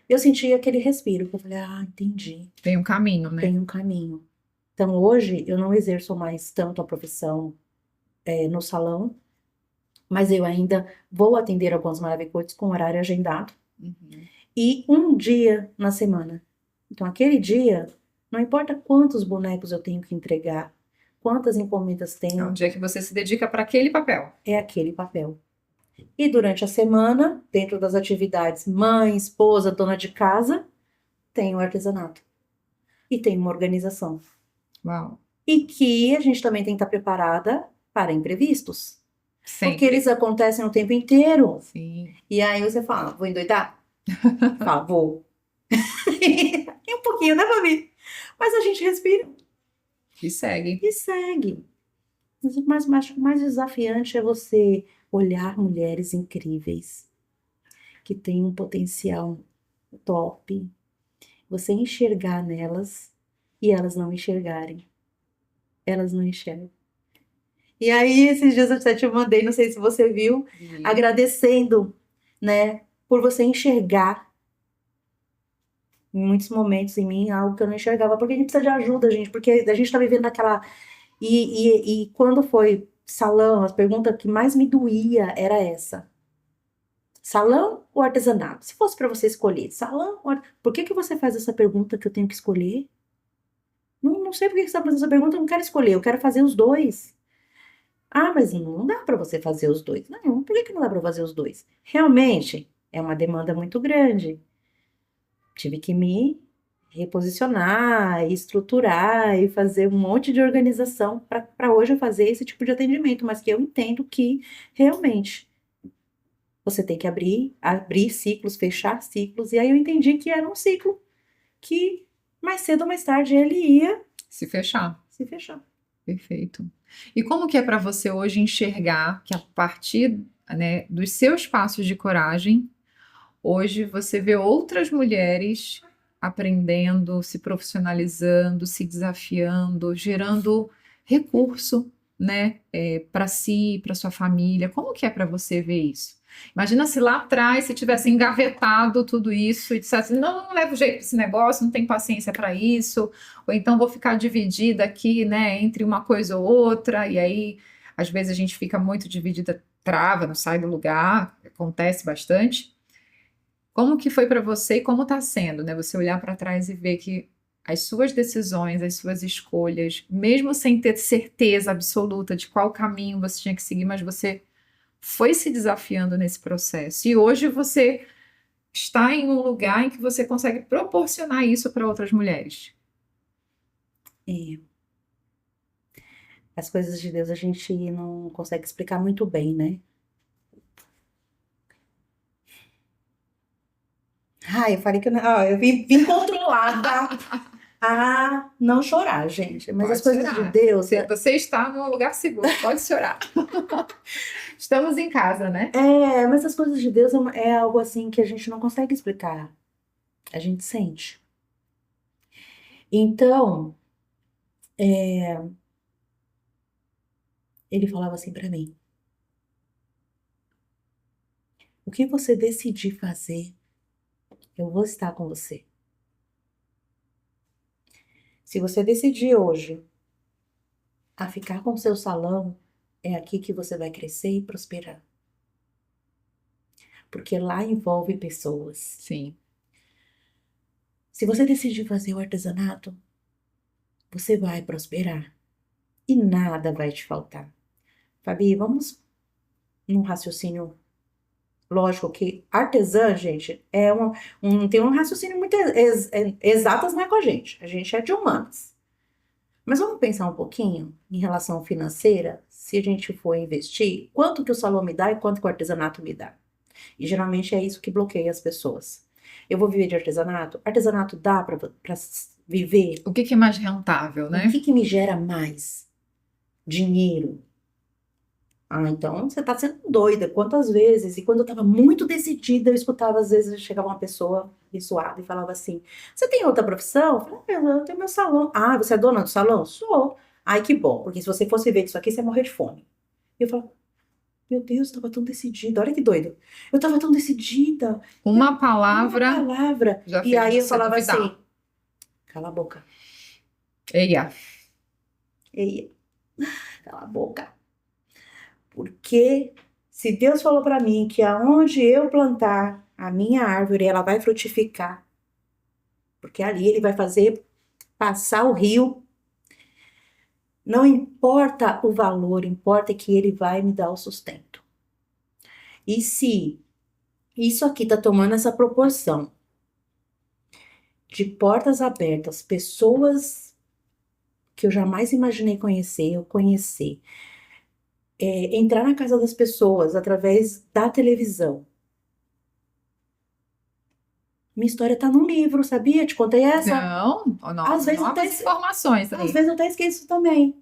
eu senti aquele respiro, que eu falei, ah, entendi, Tem um caminho, né? tem um caminho. Então hoje eu não exerço mais tanto a profissão no salão, mas eu ainda vou atender alguns maravilhosos com horário agendado Uhum. e um dia na semana. Então, aquele dia, não importa quantos bonecos eu tenho que entregar, quantas encomendas É um tenho, dia que você se dedica para aquele papel. é aquele papel. E durante a semana, dentro das atividades mãe, esposa, dona de casa, tem o artesanato e tem uma organização. Uau. E que a gente também tem que estar preparada para imprevistos, porque Sempre. eles acontecem o tempo inteiro. Sim. E aí você fala, vou endoidar? Fala, vou. E um pouquinho, né, Fabi? Mas a gente respira E segue. e segue. Mas acho que o mais desafiante é você olhar mulheres incríveis, que têm um potencial top, você enxergar nelas e elas não enxergarem. Elas não enxergam. E aí, esses dias eu até te mandei, não sei se você viu, E agradecendo, né, por você enxergar em muitos momentos em mim algo que eu não enxergava, porque a gente precisa de ajuda, gente, porque a gente tá vivendo naquela. E quando foi salão, a pergunta que mais me doía era essa: salão ou artesanato? Se fosse para você escolher, salão ou por que que você faz essa pergunta que eu tenho que escolher? Não sei por que que você está fazendo essa pergunta, eu não quero escolher, eu quero fazer os dois. Ah, mas não dá para você fazer os dois. Não, por que que não dá para fazer os dois? Realmente, é uma demanda muito grande. Tive que me reposicionar, e estruturar e fazer um monte de organização para hoje eu fazer esse tipo de atendimento, mas que eu entendo que realmente você tem que abrir ciclos, fechar ciclos, e aí eu entendi que era um ciclo que mais cedo ou mais tarde ele ia se fechar. se fechar. Perfeito. E como que é para você hoje enxergar que a partir, né, dos seus passos de coragem, hoje você vê outras mulheres aprendendo, se profissionalizando, se desafiando, gerando recurso, né, para si, para sua família. Como que é para você ver isso? Imagina se lá atrás você tivesse engavetado tudo isso e dissesse, não levo jeito para esse negócio, não tenho paciência para isso, ou então vou ficar dividida aqui, né, entre uma coisa ou outra, e aí às vezes a gente fica muito dividida, trava, não sai do lugar, acontece bastante. Como que foi para você e como está sendo, né? Você olhar para trás e ver que as suas decisões, as suas escolhas, mesmo sem ter certeza absoluta de qual caminho você tinha que seguir, mas você foi se desafiando nesse processo. E hoje você está em um lugar em que você consegue proporcionar isso para outras mulheres. É, as coisas de Deus a gente não consegue explicar muito bem, né? Ah, eu falei que eu, eu vim controlada a não chorar, gente. Mas as Pode coisas de chorar. Deus, Você está num lugar seguro, pode chorar. Estamos em casa, né? mas as coisas de Deus é algo assim que a gente não consegue explicar. A gente sente. Então, ele falava assim pra mim: o que você decidir fazer, eu vou estar com você. Se você decidir hoje a ficar com o seu salão, é aqui que você vai crescer e prosperar. Porque lá envolve pessoas. Sim. Se você decidir fazer o artesanato, você vai prosperar e nada vai te faltar. Fabi, vamos num raciocínio Lógico que artesã, gente, tem um raciocínio muito exatas, não é com a gente é de humanas. Mas vamos pensar um pouquinho em relação financeira, se a gente for investir, quanto que o salão me dá e quanto que o artesanato me dá. E geralmente é isso que bloqueia as pessoas. Eu vou viver de artesanato? Artesanato dá para viver? O que que é mais rentável, O né? que me gera mais dinheiro? Ah, então você tá sendo doida. Quantas vezes? E quando eu tava muito decidida, eu escutava, às vezes, chegava uma pessoa abençoada e falava assim: Você tem outra profissão? Eu falei: Eu tenho meu salão. Ah, você é dona do salão? Sou. Ai, que bom, porque se você fosse ver disso aqui, você ia morrer de fome. E eu falava: Meu Deus, eu tava tão decidida. Olha que doido. Eu tava tão decidida. Uma Uma palavra palavra. já E fez aí eu você falava assim: duvidar. Cala a boca. Eia, Ei, cala a boca. Porque se Deus falou para mim que aonde eu plantar a minha árvore, ela vai frutificar, porque ali ele vai fazer passar o rio, não importa o valor, importa que ele vai me dar o sustento. E se isso aqui está tomando essa proporção de portas abertas, pessoas que eu jamais imaginei conhecer, eu conhecer, entrar na casa das pessoas através da televisão. Minha história tá num livro, sabia? Te contei essa? não, Às vezes eu até, novas informações às aí. vezes eu até esqueço também.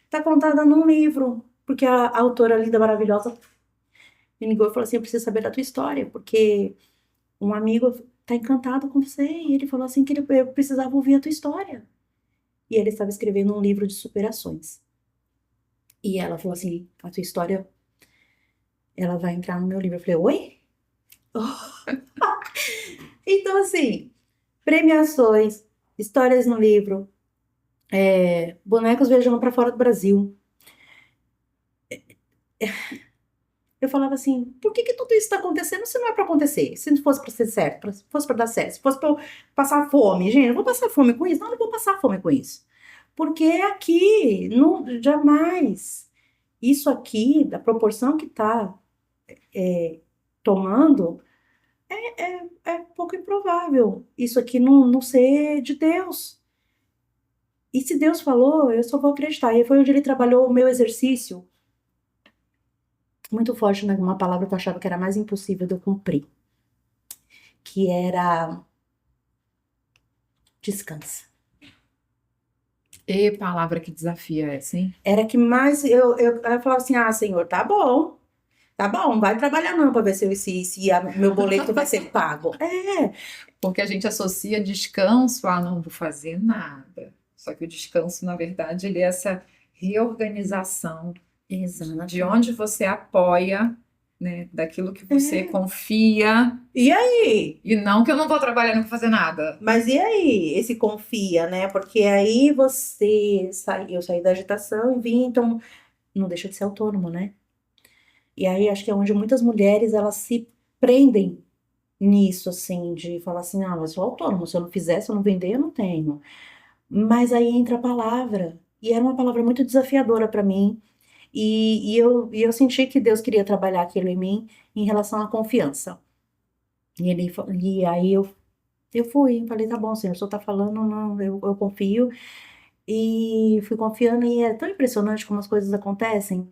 Tá contada num livro, porque a autora linda, maravilhosa, me ligou e falou assim: Eu preciso saber da tua história, porque um amigo tá encantado com você. E ele falou assim: que eu precisava ouvir a tua história. E ele estava escrevendo um livro de superações. E ela falou assim: A tua história, ela vai entrar no meu livro. Eu falei: Oi? Então, assim, premiações, histórias no livro, bonecos viajando para fora do Brasil. Eu falava assim, por que que tudo isso está acontecendo se não é para acontecer? Se não fosse para ser certo, se fosse para dar certo, se fosse para eu passar fome, gente, eu vou passar fome com isso? Não, não vou passar fome com isso. Porque aqui, não, jamais, isso aqui, da proporção que está tomando, é pouco improvável. Isso aqui não ser de Deus. E se Deus falou, eu só vou acreditar. E foi onde ele trabalhou o meu exercício, muito forte numa palavra que eu achava que era mais impossível de eu cumprir, que era descansa. E palavra que desafia essa, hein? Era que mais eu falava assim: Ah, Senhor, tá bom, vai trabalhar não para ver se meu boleto vai ser pago. Porque a gente associa descanso a não vou fazer nada. Só que o descanso, na verdade, ele é essa reorganização de Exato. onde você apoia, né, daquilo que você É. confia, E aí? e não que eu não vou trabalhar, não vou fazer nada. Mas e aí? Esse confia, né? Porque aí eu saí da agitação e vim, então não deixa de ser autônomo, né? E aí acho que é onde muitas mulheres elas se prendem nisso, assim, de falar assim: Ah, mas eu sou autônomo, se eu não fizer, se eu não vender, eu não tenho. Mas aí entra a palavra. E era uma palavra muito desafiadora para mim. E eu senti que Deus queria trabalhar aquilo em mim em relação à confiança. E aí eu fui, falei: Tá bom, Senhor, o Senhor tá falando, não, eu confio. E fui confiando. E é tão impressionante como as coisas acontecem.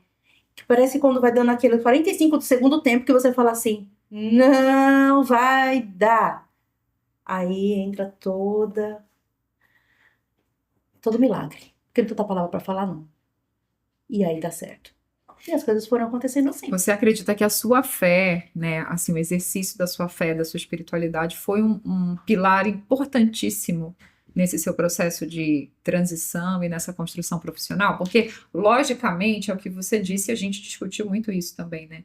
Que parece que quando vai dando aquele 45 do segundo tempo que você fala assim: Não vai dar. Aí entra todo milagre. Porque não tem outra palavra para falar, não. E aí dá certo. E as coisas foram acontecendo assim. Você acredita que a sua fé, né, assim, o exercício da sua fé, da sua espiritualidade, foi um pilar importantíssimo nesse seu processo de transição e nessa construção profissional? Porque, logicamente, é o que você disse, a gente discutiu muito isso também, né?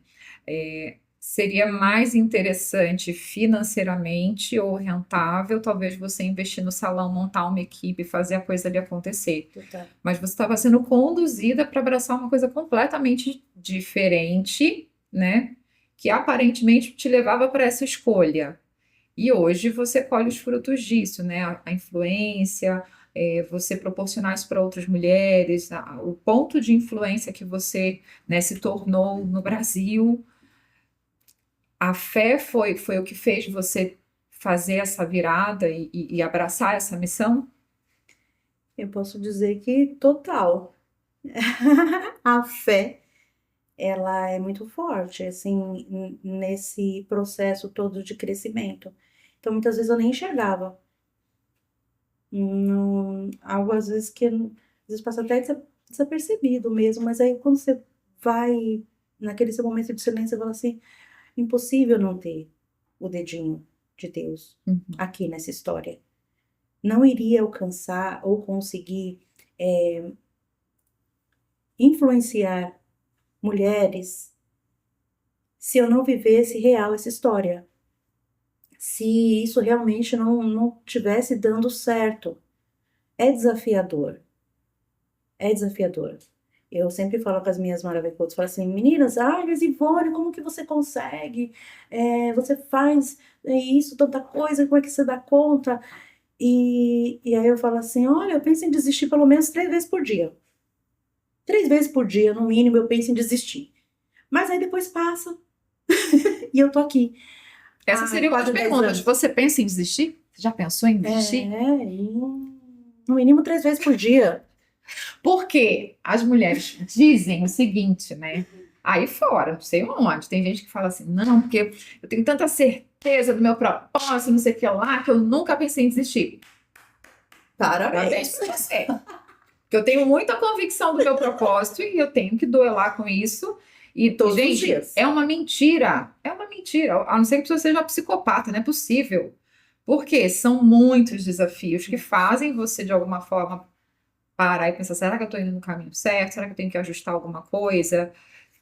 Seria mais interessante financeiramente ou rentável, talvez você investir no salão, montar uma equipe, fazer a coisa ali acontecer. Total. Mas você estava sendo conduzida para abraçar uma coisa completamente diferente, né? Que aparentemente te levava para essa escolha. E hoje você colhe os frutos disso, né? A influência, você proporcionar isso para outras mulheres, o ponto de influência que você, né, se tornou no Brasil. A fé foi o que fez você fazer essa virada e abraçar essa missão? Eu posso dizer que total. A fé, ela é muito forte, assim, nesse processo todo de crescimento. Então, muitas vezes eu nem enxergava. Não, algo às vezes que às vezes passa até desapercebido mesmo, mas aí quando você vai naquele seu momento de silêncio, você fala assim, impossível não ter o dedinho de Deus Uhum. aqui nessa história. Não iria alcançar ou conseguir influenciar mulheres se eu não vivesse real essa história. Se isso realmente não tivesse dando certo. É desafiador. É desafiador. Eu sempre falo com as minhas maravilhosas, falo assim, meninas, ai, mas Ivone, como que você consegue? Você faz isso, tanta coisa, como é que você dá conta? E aí eu falo assim, olha, eu penso em desistir pelo menos 3 vezes por dia. 3 vezes por dia, no mínimo, eu penso em desistir. Mas aí depois passa e eu tô aqui Essa há seria uma das quase 10 perguntas. anos. Você pensa em desistir? Você já pensou em desistir? No mínimo 3 vezes por dia. Porque as mulheres dizem o seguinte, né? Aí fora, não sei onde, tem gente que fala assim, não, porque eu tenho tanta certeza do meu propósito, não sei o que lá, que eu nunca pensei em desistir. Parabéns Parabéns. pra você. Porque eu tenho muita convicção do meu propósito e eu tenho que duelar com isso. E, Todos os gente, dias. é uma mentira. É uma mentira. A não ser que você seja psicopata, não é possível. Porque são muitos desafios que fazem você, de alguma forma, parar e pensar: será que eu estou indo no caminho certo? Será que eu tenho que ajustar alguma coisa?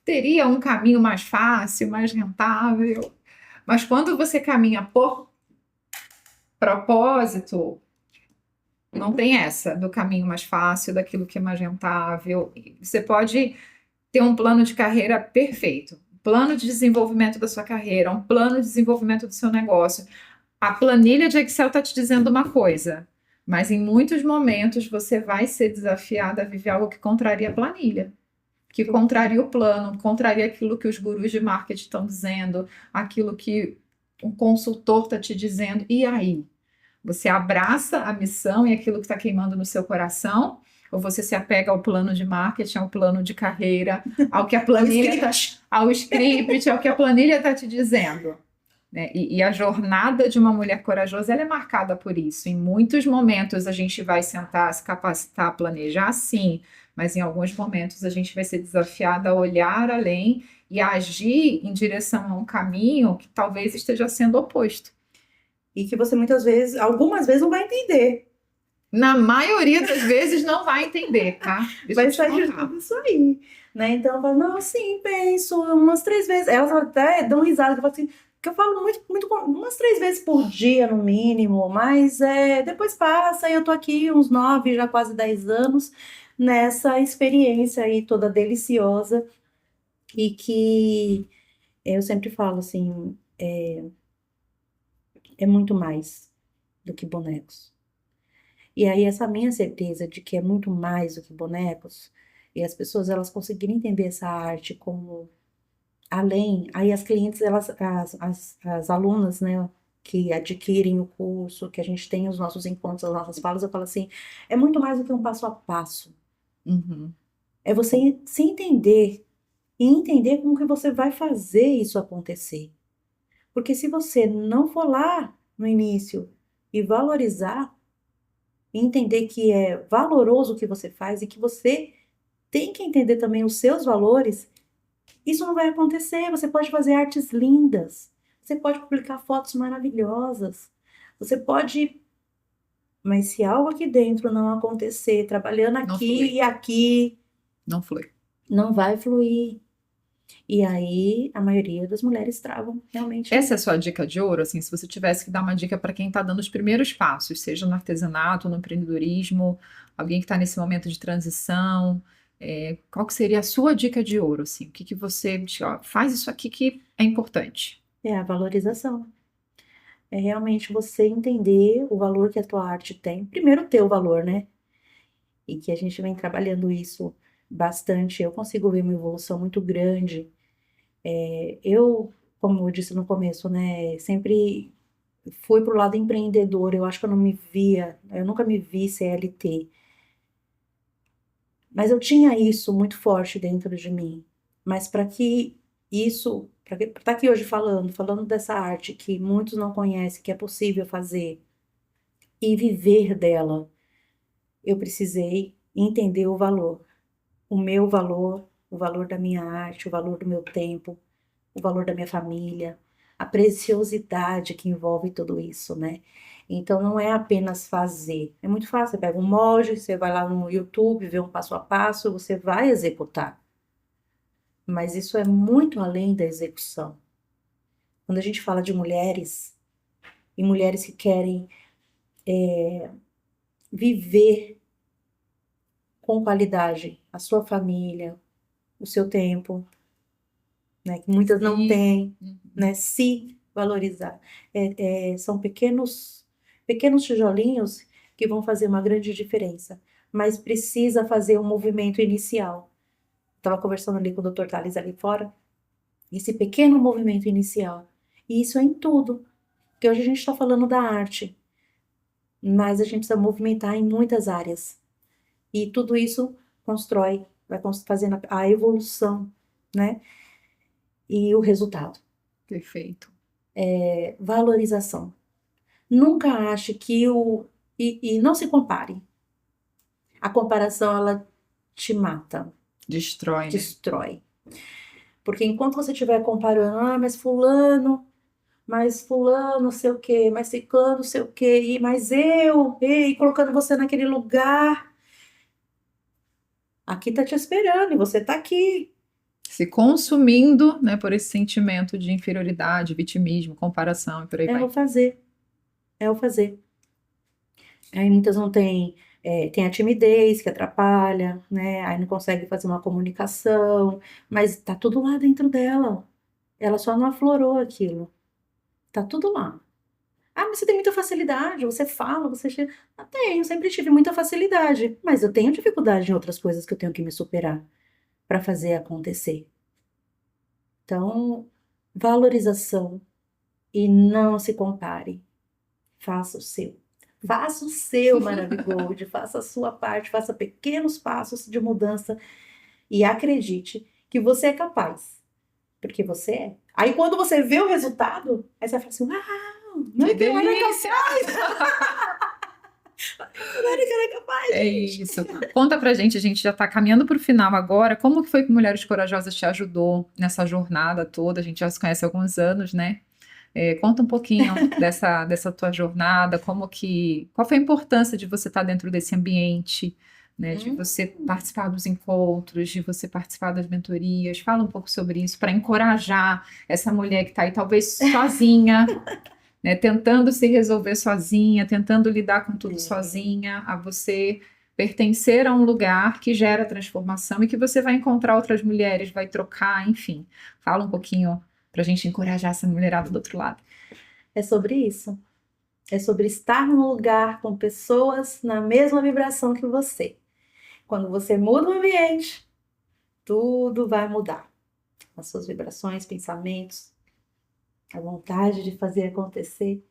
Teria um caminho mais fácil, mais rentável. Mas quando você caminha por propósito, não tem essa do caminho mais fácil, daquilo que é mais rentável. Você pode ter um plano de carreira perfeito, um plano de desenvolvimento da sua carreira, um plano de desenvolvimento do seu negócio. A planilha de Excel está te dizendo uma coisa, mas em muitos momentos você vai ser desafiado a viver algo que contraria a planilha, que contraria o plano, contraria aquilo que os gurus de marketing estão dizendo, aquilo que um consultor está te dizendo. E aí? Você abraça a missão e aquilo que está queimando no seu coração, ou você se apega ao plano de marketing, ao plano de carreira, ao que a planilha tá, ao script, ao que a planilha está te dizendo, né? E a jornada de uma mulher corajosa, ela é marcada por isso. Em muitos momentos a gente vai sentar, se capacitar, planejar, sim, mas em alguns momentos a gente vai ser desafiada a olhar além e a agir em direção a um caminho que talvez esteja sendo oposto. E que você muitas vezes, algumas vezes, não vai entender. Na maioria das vezes não vai entender, tá? Deixa eu Vai te sair contar. tudo isso aí. Né? Então, eu falo, não, sim, penso umas 3 vezes. Elas até dão risada, que eu falo assim, que eu falo umas 3 vezes por dia, no mínimo, mas depois passa e eu tô aqui uns 9, já quase 10 anos, nessa experiência aí toda deliciosa e que eu sempre falo assim, é muito mais do que bonecos. E aí essa minha certeza de que é muito mais do que bonecos, e as pessoas elas conseguirem entender essa arte como além, aí as clientes, elas, as alunas, né, que adquirem o curso, que a gente tem os nossos encontros, as nossas falas, eu falo assim, é muito mais do que um passo a passo. Uhum. É você se entender e entender como que você vai fazer isso acontecer. Porque se você não for lá no início e valorizar, e entender que é valoroso o que você faz e que você tem que entender também os seus valores, isso não vai acontecer. Você pode fazer artes lindas, você pode publicar fotos maravilhosas, você pode. Mas se algo aqui dentro não acontecer, trabalhando Não aqui flui. e aqui, Não flui. não vai fluir. E aí a maioria das mulheres travam realmente. Essa é a sua dica de ouro, assim, se você tivesse que dar uma dica para quem está dando os primeiros passos, seja no artesanato, no empreendedorismo, alguém que está nesse momento de transição, qual que seria a sua dica de ouro, assim? O que que você diz, ó, faz isso aqui que é importante. É a valorização. É realmente você entender o valor que a tua arte tem. Primeiro ter o valor, né? E que a gente vem trabalhando isso bastante. Eu consigo ver uma evolução muito grande. Eu como eu disse no começo, né? Sempre fui pro lado empreendedor. Eu acho que eu nunca me vi CLT. Mas eu tinha isso muito forte dentro de mim. Mas para estar aqui hoje falando dessa arte que muitos não conhecem, que é possível fazer e viver dela, eu precisei entender o meu valor, o valor da minha arte, o valor do meu tempo, o valor da minha família, a preciosidade que envolve tudo isso, né? Então não é apenas fazer. É muito fácil, você pega um molde, você vai lá no YouTube, vê um passo a passo, você vai executar. Mas isso é muito além da execução. Quando a gente fala de mulheres, e mulheres que querem viver com qualidade a sua família, o seu tempo, né, que muitas não Sim. têm, né, se valorizar. São pequenos tijolinhos que vão fazer uma grande diferença, mas precisa fazer um movimento inicial. Estava conversando ali com o Dr. Tales ali fora, esse pequeno movimento inicial. E isso é em tudo, porque hoje a gente está falando da arte, mas a gente precisa movimentar em muitas áreas. E tudo isso vai fazendo a evolução, né? E o resultado. Perfeito. Valorização. Nunca ache que e não se compare. A comparação, ela te mata, Destrói, né? destrói. Porque enquanto você estiver comparando, mas fulano, sei o quê, mas ciclano, sei o quê, e colocando você naquele lugar, aqui tá te esperando, e você tá aqui. Se consumindo, né, por esse sentimento de inferioridade, vitimismo, comparação e por aí É vai. o fazer, é o fazer. Aí muitas não têm, tem a timidez que atrapalha, né? Aí não consegue fazer uma comunicação, mas tá tudo lá dentro dela. Ela só não aflorou aquilo. Tá tudo lá. Ah, mas você tem muita facilidade, você fala, você chega. Eu tenho, sempre tive muita facilidade, mas eu tenho dificuldade em outras coisas que eu tenho que me superar para fazer acontecer. Então, valorização e não se compare. Faça o seu. Faça o seu Maravigold, faça a sua parte, faça pequenos passos de mudança e acredite que você é capaz, porque você é. Aí quando você vê o resultado, aí você vai falar assim, uau, não Que é que eu era delícia! capaz, É gente. isso. Conta pra gente, a gente já tá caminhando pro final agora. Como que foi que Mulheres Corajosas te ajudou nessa jornada toda? A gente já se conhece há alguns anos, né? Conta um pouquinho dessa tua jornada, qual foi a importância de você estar dentro desse ambiente, né? De você participar dos encontros, de você participar das mentorias. Fala um pouco sobre isso, para encorajar essa mulher que está aí, talvez sozinha, né? Tentando se resolver sozinha, tentando lidar com tudo sozinha, a você pertencer a um lugar que gera transformação e que você vai encontrar outras mulheres, vai trocar, enfim. Fala um pouquinho para a gente encorajar essa mulherada do outro lado. É sobre isso. É sobre estar num lugar com pessoas na mesma vibração que você. Quando você muda o ambiente, tudo vai mudar. As suas vibrações, pensamentos, a vontade de fazer acontecer.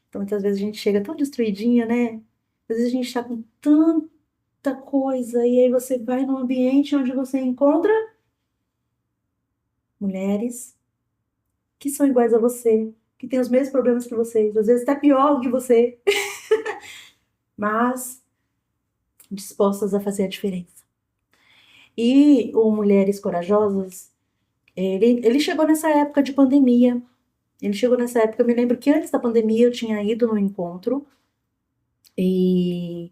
Então, muitas vezes a gente chega tão destruidinha, né? Às vezes a gente está com tanta coisa e aí você vai num ambiente onde você encontra mulheres que são iguais a você, que têm os mesmos problemas que vocês, às vezes até pior do que você, mas dispostas a fazer a diferença. E o Mulheres Corajosas, ele chegou nessa época de pandemia. Ele chegou nessa época, eu me lembro que antes da pandemia eu tinha ido no encontro e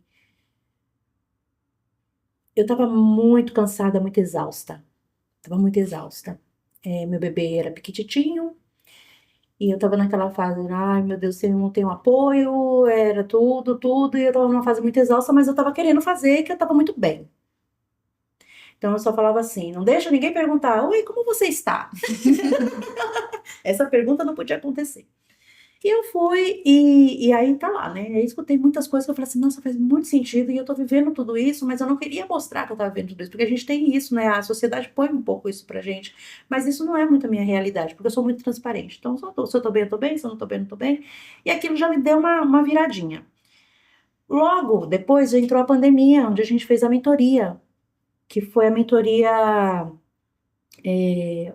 eu estava muito cansada, muito exausta. Estava muito exausta. Meu bebê era pequititinho e eu estava naquela fase, ai meu Deus, eu não tenho apoio, era tudo, e eu estava numa fase muito exausta, mas eu estava querendo fazer, que eu estava muito bem. Então eu só falava assim, não deixa ninguém perguntar, oi, como você está? Essa pergunta não podia acontecer. E eu fui, e aí tá lá, né? Eu escutei muitas coisas que eu falei assim, nossa, faz muito sentido, e eu tô vivendo tudo isso, mas eu não queria mostrar que eu tava vivendo tudo isso, porque a gente tem isso, né? A sociedade põe um pouco isso pra gente, mas isso não é muito a minha realidade, porque eu sou muito transparente. Então, se eu tô bem, eu tô bem, se eu não tô bem, eu não tô bem. E aquilo já me deu uma viradinha. Logo depois entrou a pandemia, onde a gente fez a mentoria, que foi a mentoria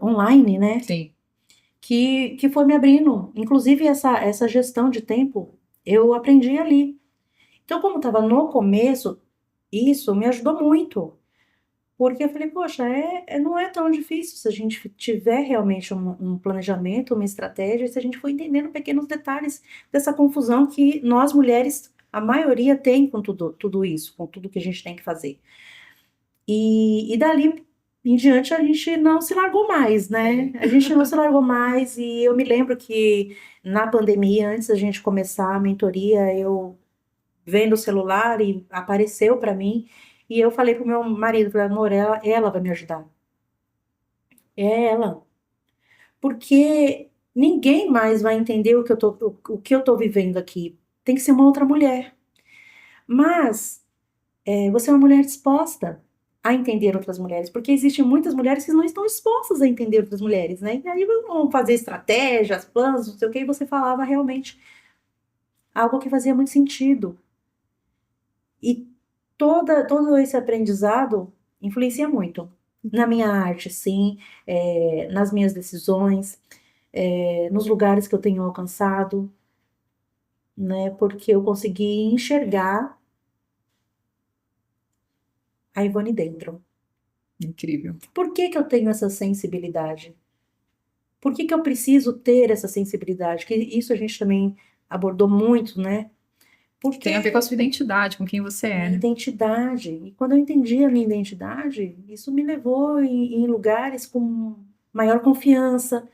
online, né? Sim, Que foi me abrindo. Inclusive, essa gestão de tempo, eu aprendi ali. Então, como estava no começo, isso me ajudou muito. Porque eu falei, poxa, não é tão difícil se a gente tiver realmente um planejamento, uma estratégia, se a gente for entendendo pequenos detalhes dessa confusão que nós mulheres, a maioria tem com tudo isso, com tudo que a gente tem que fazer. E dali em diante a gente não se largou mais, né? A gente não se largou mais, e eu me lembro que na pandemia, antes da gente começar a mentoria, eu vendo o celular e apareceu para mim, e eu falei pro meu marido, falei, amor, ela vai me ajudar. É ela. Porque ninguém mais vai entender o que eu tô vivendo aqui. Tem que ser uma outra mulher. Mas você é uma mulher disposta a entender outras mulheres, porque existem muitas mulheres que não estão dispostas a entender outras mulheres, né? E aí vão fazer estratégias, planos, não sei o que, e você falava realmente algo que fazia muito sentido. E todo esse aprendizado influencia muito na minha arte, sim, nas minhas decisões, nos lugares que eu tenho alcançado, né? Porque eu consegui enxergar a Ivone dentro. incrível. Por que que eu tenho essa sensibilidade? Por que que eu preciso ter essa sensibilidade? Que isso a gente também abordou muito, né? Porque Tem a ver com a sua identidade, com quem você é, minha né? identidade. E quando eu entendi a minha identidade, isso me levou em lugares com maior confiança.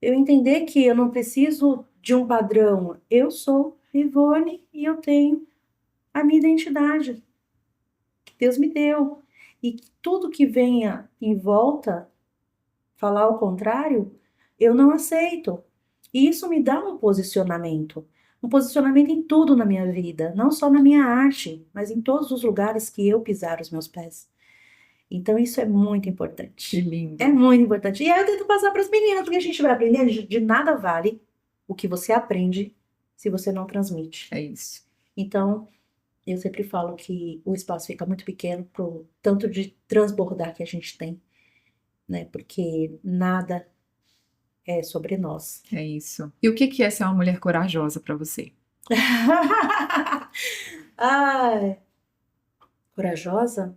Eu entender que eu não preciso de um padrão. Eu sou Ivone e eu tenho a minha identidade que Deus me deu. E que tudo que venha em volta falar o contrário, eu não aceito. E isso me dá um posicionamento em tudo na minha vida, não só na minha arte, mas em todos os lugares que eu pisar os meus pés. Então isso é muito Que importante. É lindo. muito importante. E aí eu tento passar para as meninas, porque a gente vai aprender, de nada vale o que você aprende se você não transmite. É isso. Então, eu sempre falo que o espaço fica muito pequeno pro tanto de transbordar que a gente tem, né? Porque nada é sobre nós. É isso. E o que que é ser uma mulher corajosa para você? Ai, corajosa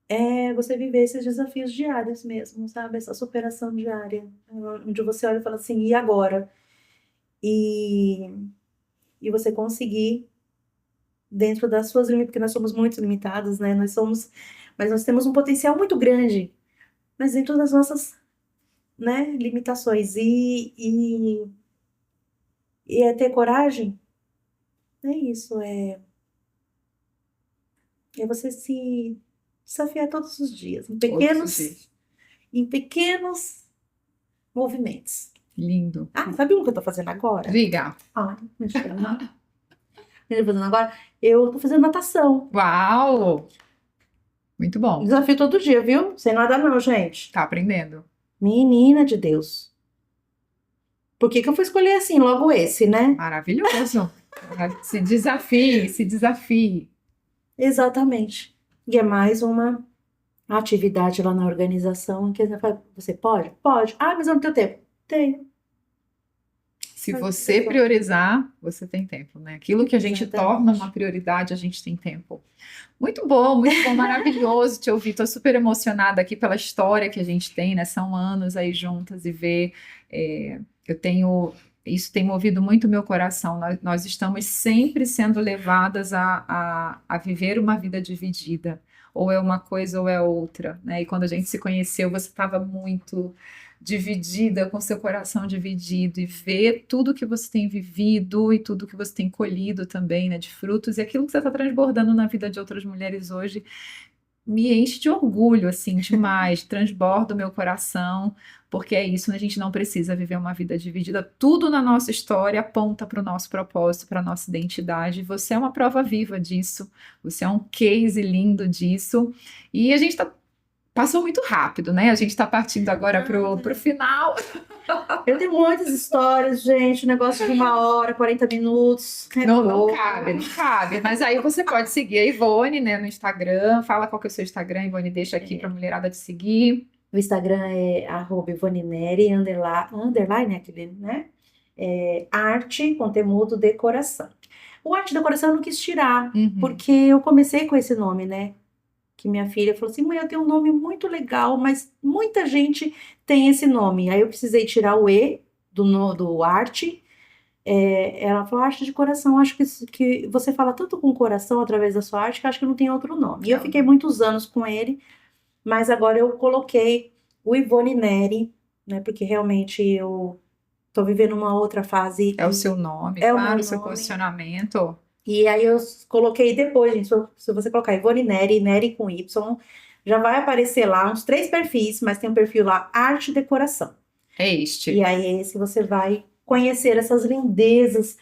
é você viver esses desafios diários mesmo, sabe? Essa superação diária, onde você olha e fala assim, e agora? E, e você conseguir, dentro das suas limitações, porque nós somos muito limitadas, né? Mas nós temos um potencial muito grande, mas dentro das nossas, né, limitações. E é ter coragem, é isso, é você se desafiar todos os dias, Todos os dias. em pequenos movimentos. Lindo. Ah, sabe o que eu tô fazendo agora? Diga. Ah, deixa eu ver. Eu tô fazendo agora? Eu tô fazendo natação. Uau! Muito bom. Desafio todo dia, viu? Sem nada não, gente. Tá aprendendo. Menina de Deus. Por que que eu fui escolher assim, logo esse, né? Maravilhoso. Se desafie, se desafie. Exatamente. E é mais uma atividade lá na organização em que você fala, você pode? Pode. Ah, mas eu não tenho tempo. Tenho. Se Mas você você pode. priorizar, você tem tempo, né? Aquilo que a gente torna Exatamente. uma prioridade, a gente tem tempo. Muito bom, maravilhoso te ouvir. Estou super emocionada aqui pela história que a gente tem, né? São anos aí juntas e ver. Eu tenho. Isso tem movido muito o meu coração. Nós estamos sempre sendo levadas a viver uma vida dividida. Ou é uma coisa ou é outra, né? E quando a gente se conheceu, você estava muito dividida, com seu coração dividido, e ver tudo que você tem vivido e tudo que você tem colhido também, né, de frutos, e aquilo que você está transbordando na vida de outras mulheres hoje, me enche de orgulho, assim, demais, transborda o meu coração, porque é isso, né? A gente não precisa viver uma vida dividida. Tudo na nossa história aponta para o nosso propósito, para a nossa identidade. Você é uma prova viva disso, você é um case lindo disso. E a gente passou muito rápido, né? A gente está partindo agora pro final. Eu tenho muitas histórias, gente. Negócio de 1 hora, 40 minutos. Não cabe, não cabe. Mas aí você pode seguir a Ivone, né, no Instagram. Fala qual que é o seu Instagram, Ivone, deixa aqui para a mulherada te seguir. O Instagram é @ivonineri, underline, aquele, né? Arte, conteúdo, decoração. O arte e decoração eu não quis tirar, porque eu comecei com esse nome, né? Que minha filha falou assim, mãe, eu tenho um nome muito legal, mas muita gente tem esse nome. Aí eu precisei tirar o E do arte. Ela falou, arte de coração, acho que você fala tanto com o coração através da sua arte, que acho que não tem outro nome. E eu fiquei muitos anos com ele, mas agora eu coloquei o Ivone Neri, né? Porque realmente eu tô vivendo uma outra fase. É o seu nome, É o claro, meu o seu nome. posicionamento. E aí eu coloquei depois, gente, se você colocar Ivone Neri, Neri com Y, já vai aparecer lá uns 3 perfis, mas tem um perfil lá, arte e decoração. É este. E aí esse você vai conhecer essas lindezas,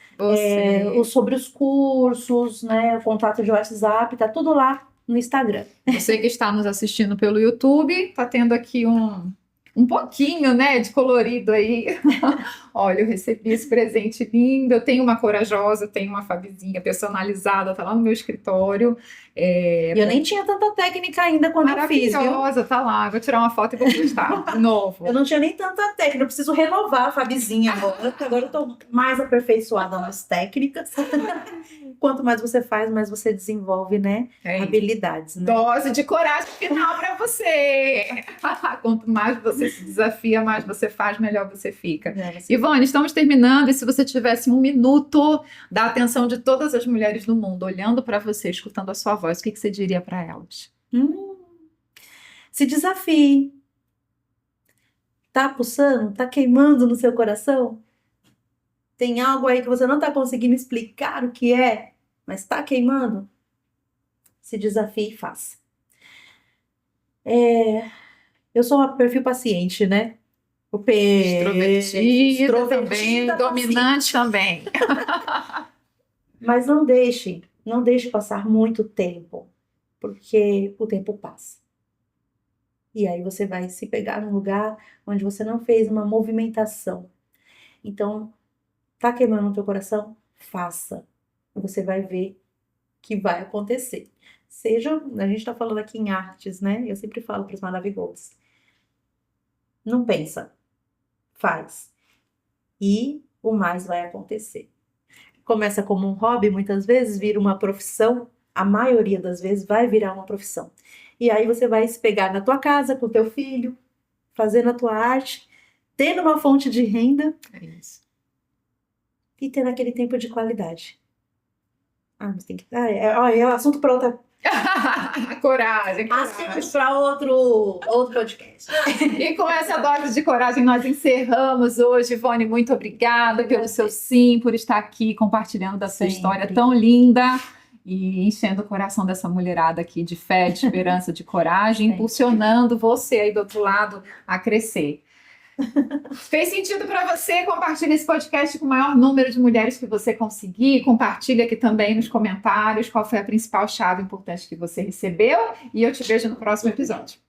sobre os cursos, né, o contato de WhatsApp, tá tudo lá no Instagram. Você que está nos assistindo pelo YouTube, tá tendo aqui um pouquinho, né, de colorido aí. Olha, eu recebi esse presente lindo. Eu tenho uma corajosa, eu tenho uma Fabizinha personalizada, tá lá no meu escritório. E eu nem tinha tanta técnica ainda quando eu fiz, viu? Maravilhosa, tá lá. Vou tirar uma foto e vou postar de novo. Eu não tinha nem tanta técnica, eu preciso renovar a Fabizinha agora, porque agora eu tô mais aperfeiçoada nas técnicas. Quanto mais você faz, mais você desenvolve, né, habilidades, né? Dose de coragem final para você. Quanto mais você se desafia, mais você faz, melhor você fica. Ivone, estamos terminando, e se você tivesse 1 minuto da atenção de todas as mulheres do mundo, olhando para você, escutando a sua voz, o que você diria para elas? Se desafie. Tá pulsando? Tá queimando no seu coração? Tem algo aí que você não tá conseguindo explicar o que é, mas tá queimando? Se desafie e faça. Eu sou um perfil paciente, né? O Extrovertida também, dominante também. Mas não deixe passar muito tempo, porque o tempo passa. E aí você vai se pegar num lugar onde você não fez uma movimentação. Então, tá queimando no teu coração? Faça. Você vai ver que vai acontecer. A gente tá falando aqui em artes, né? Eu sempre falo para os Maravigols. Não pensa. Faz. E o mais vai acontecer. Começa como um hobby, muitas vezes vira uma profissão. A maioria das vezes vai virar uma profissão. E aí você vai se pegar na tua casa, com o teu filho, fazendo a tua arte, tendo uma fonte de renda. É isso. E tendo aquele tempo de qualidade. Mas tem que... é assunto para outra... Coragem. Assunto para outro podcast. E com essa dose de coragem nós encerramos hoje. Ivone, muito obrigada pelo seu sim, por estar aqui compartilhando da sua história tão linda e enchendo o coração dessa mulherada aqui de fé, de esperança, de coragem, impulsionando você aí do outro lado a crescer. Fez sentido para você? Compartilhe esse podcast com o maior número de mulheres que você conseguir. Compartilhe aqui também nos comentários qual foi a principal chave importante que você recebeu. E eu te vejo no próximo episódio.